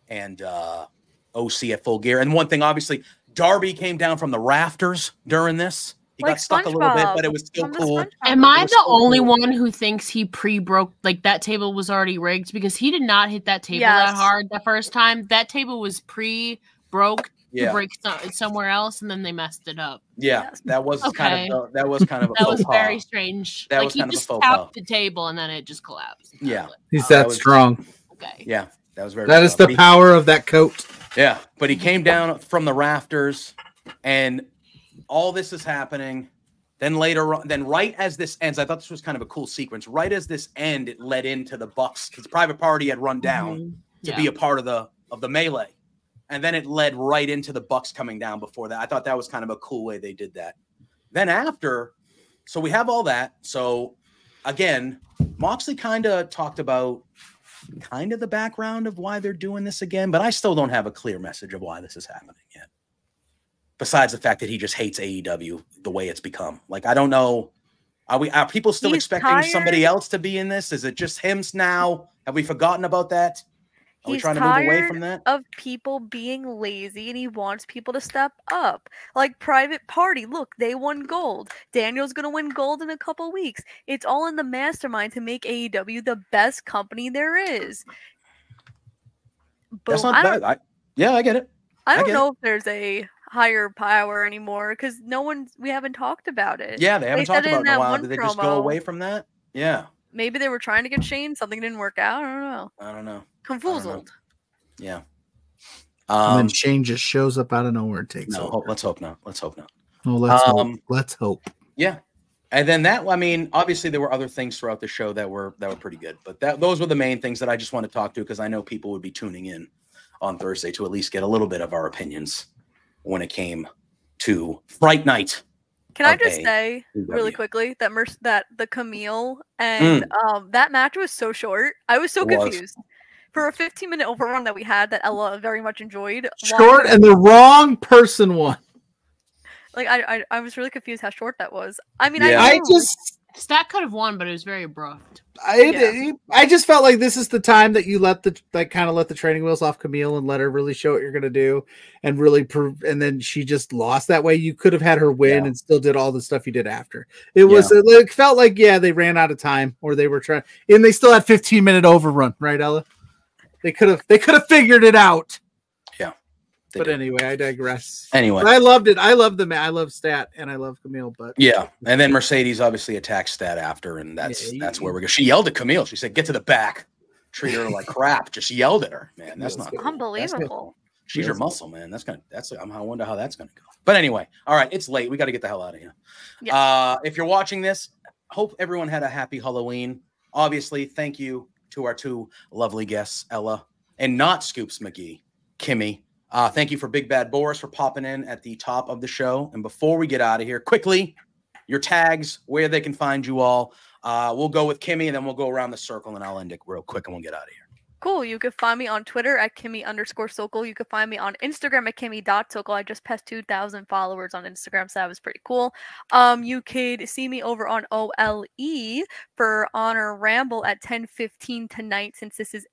and OC at Full Gear. And one thing, obviously, Darby came down from the rafters during this. He got stuck a little bit, but it was still cool. Am I the only one who thinks he pre-broke, like that table was already rigged? Because he did not hit that table that hard the first time. That table was pre-broke to break somewhere else, and then they messed it up. Yeah, that was kind of a faux pas. Very strange. That like he just tapped the table and then it just collapsed. Yeah, he's that strong. Okay. Yeah, that was very. That is the power of that coat. Yeah, but he came down from the rafters, and all this is happening. Then later on, right as this ends, I thought this was kind of a cool sequence. Right as this end, it led into the Bucks because Private Party had run down to be a part of the melee. And then it led right into the Bucks coming down before that. I thought that was kind of a cool way they did that. Then after, so we have all that. So again, Moxley kind of talked about kind of the background of why they're doing this again, but I still don't have a clear message of why this is happening yet. Besides the fact that he just hates AEW the way it's become. Like, I don't know. Are people still expecting somebody else to be in this? Is it just him now? Have we forgotten about that? Are we trying to move away from that? Of people being lazy, and he wants people to step up. Like Private Party, look, they won gold. Daniel's gonna win gold in a couple weeks. It's all in the mastermind to make AEW the best company there is. Boom. That's not bad. I get it. I don't know if there's a higher power anymore because we haven't talked about it. Yeah, they haven't talked about it in a while. Did they just go away from that? Yeah. Maybe they were trying to get Shane. Something didn't work out. I don't know. Confuzzled. Yeah. And then Shane just shows up out of nowhere and takes over. Let's hope not. Well, let's hope. Yeah. And then obviously there were other things throughout the show that were pretty good, but those were the main things that I just want to talk to because I know people would be tuning in on Thursday to at least get a little bit of our opinions when it came to Fright Night. Can I just say really quickly that the Camille and that match was so short. I was so confused. For a 15-minute overrun that we had that Ella very much enjoyed. Short and the wrong person won. Like I was really confused how short that was. I mean, Stat could have won, but it was very abrupt. I just felt like this is the time that you let the training wheels off Camille and let her really show what you're gonna do, and really and then she just lost that way. You could have had her win and still did all the stuff you did after. It felt like they ran out of time, or they were trying, and they still had 15-minute overrun, right, Ella? They could have figured it out. Yeah. But anyway, I digress. Anyway, but I loved it. I love I love Stat and I love Camille. But yeah, and then Mercedes obviously attacked Stat after, and that's where we go. She yelled at Camille. She said, "Get to the back." Treat her like crap. Just yelled at her, man. That's not unbelievable. She's your muscle, man. I wonder how that's gonna go. But anyway, all right, it's late. We got to get the hell out of here. Yes. If you're watching this, hope everyone had a happy Halloween. Obviously, thank you to our two lovely guests, Ella and not Scoops McGee, Kimmy. Thank you for Big Bad Boris for popping in at the top of the show. And before we get out of here, quickly, your tags, where they can find you all. We'll go with Kimmy, and then we'll go around the circle, and I'll end it real quick, and we'll get out of here. Cool. You can find me on Twitter at Kimmy_Sokol. You can find me on Instagram at Kimmy.Sokol. I just passed 2,000 followers on Instagram, so that was pretty cool. You could see me over on OLE for Honor Ramble at 10:15 tonight, since this is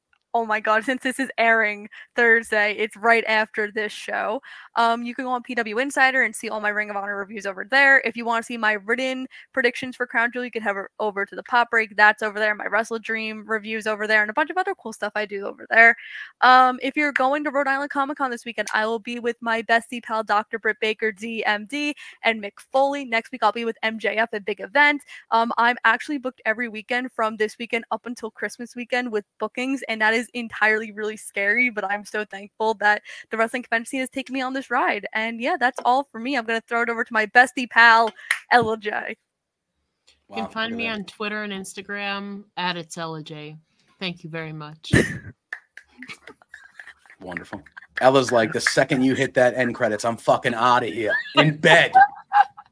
airing Thursday, it's right after this show. You can go on PW Insider and see all my Ring of Honor reviews over there. If you want to see my written predictions for Crown Jewel, you can head over to the Pop Break. That's over there. My Wrestle Dream reviews over there, and a bunch of other cool stuff I do over there. If you're going to Rhode Island Comic Con this weekend, I will be with my bestie pal, Dr. Britt Baker, DMD, and Mick Foley. Next week, I'll be with MJF at Big Event. I'm actually booked every weekend from this weekend up until Christmas weekend with bookings, and that is entirely really scary, but I'm so thankful that the wrestling convention scene has taken me on this ride. And yeah, that's all for me. I'm going to throw it over to my bestie pal, Ella Jay. You can find me on Twitter and Instagram at It's Ella Jay. Thank you very much. Wonderful. Ella's like, the second you hit that end credits, I'm fucking out of here. In bed.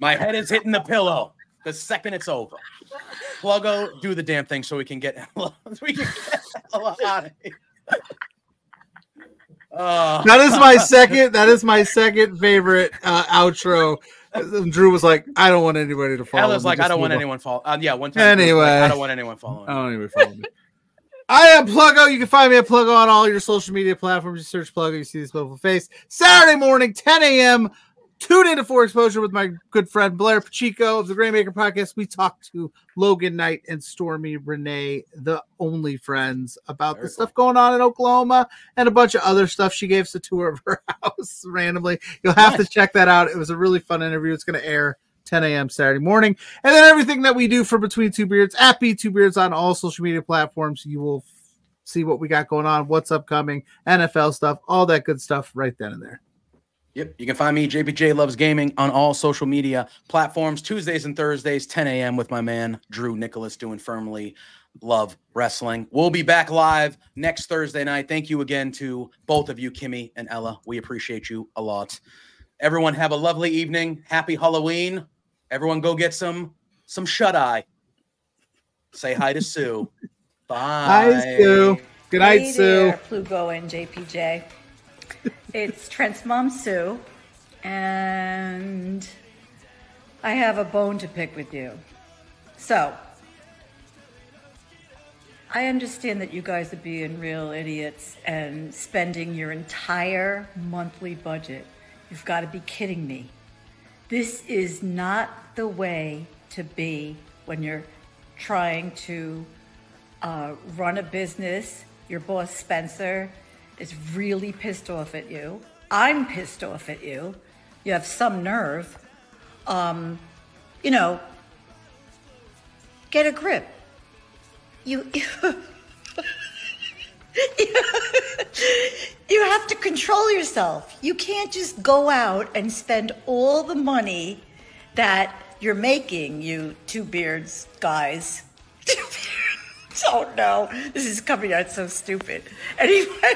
My head is hitting the pillow the second it's over. Pluggo, do the damn thing so we can get Ella out of here. That is my second favorite outro. Drew was like, I don't want anybody to follow. Ella's like, I don't want anyone follow. One time. Anyway, I don't want anyone following. I don't even follow me. I am Pluggo. You can find me at Pluggo on all your social media platforms. You search Pluggo, you see this beautiful face. Saturday morning, 10 a.m. Tune in to For Exposure with my good friend Blair Pacheco of the Graymaker Podcast. We talked to Logan Knight and Stormy Renee, the only friends, about the stuff going on in Oklahoma and a bunch of other stuff. She gave us a tour of her house randomly. You'll have to check that out. It was a really fun interview. It's going to air 10 a.m. Saturday morning. And then everything that we do for Between Two Beards at B2Beards on all social media platforms. You will see what we got going on, what's upcoming, NFL stuff, all that good stuff right then and there. Yep. You can find me, JPJ Loves Gaming, on all social media platforms, Tuesdays and Thursdays, 10 a.m. with my man, Drew Nicholas, doing Firmly Love Wrestling. We'll be back live next Thursday night. Thank you again to both of you, Kimmy and Ella. We appreciate you a lot. Everyone have a lovely evening. Happy Halloween. Everyone go get some shut-eye. Say hi to Sue. Bye. Hi, Sue. Good night, Sue. Plugo and JPJ. It's Trent's mom, Sue, and I have a bone to pick with you. So, I understand that you guys are being real idiots and spending your entire monthly budget. You've got to be kidding me. This is not the way to be when you're trying to run a business. Your boss, Spencer, is really pissed off at you. I'm pissed off at you. You have some nerve. You know, get a grip. You have to control yourself. You can't just go out and spend all the money that you're making, you two beards guys. Oh no, this is coming out so stupid. Anyway,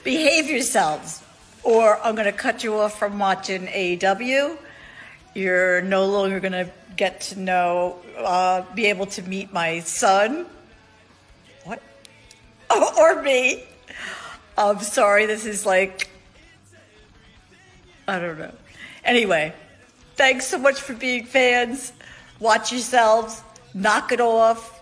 behave yourselves, or I'm going to cut you off from watching AEW. You're no longer going to get to know, be able to meet my son. What? Or me. I'm sorry, this is like, I don't know. Anyway, thanks so much for being fans. Watch yourselves. Knock it off.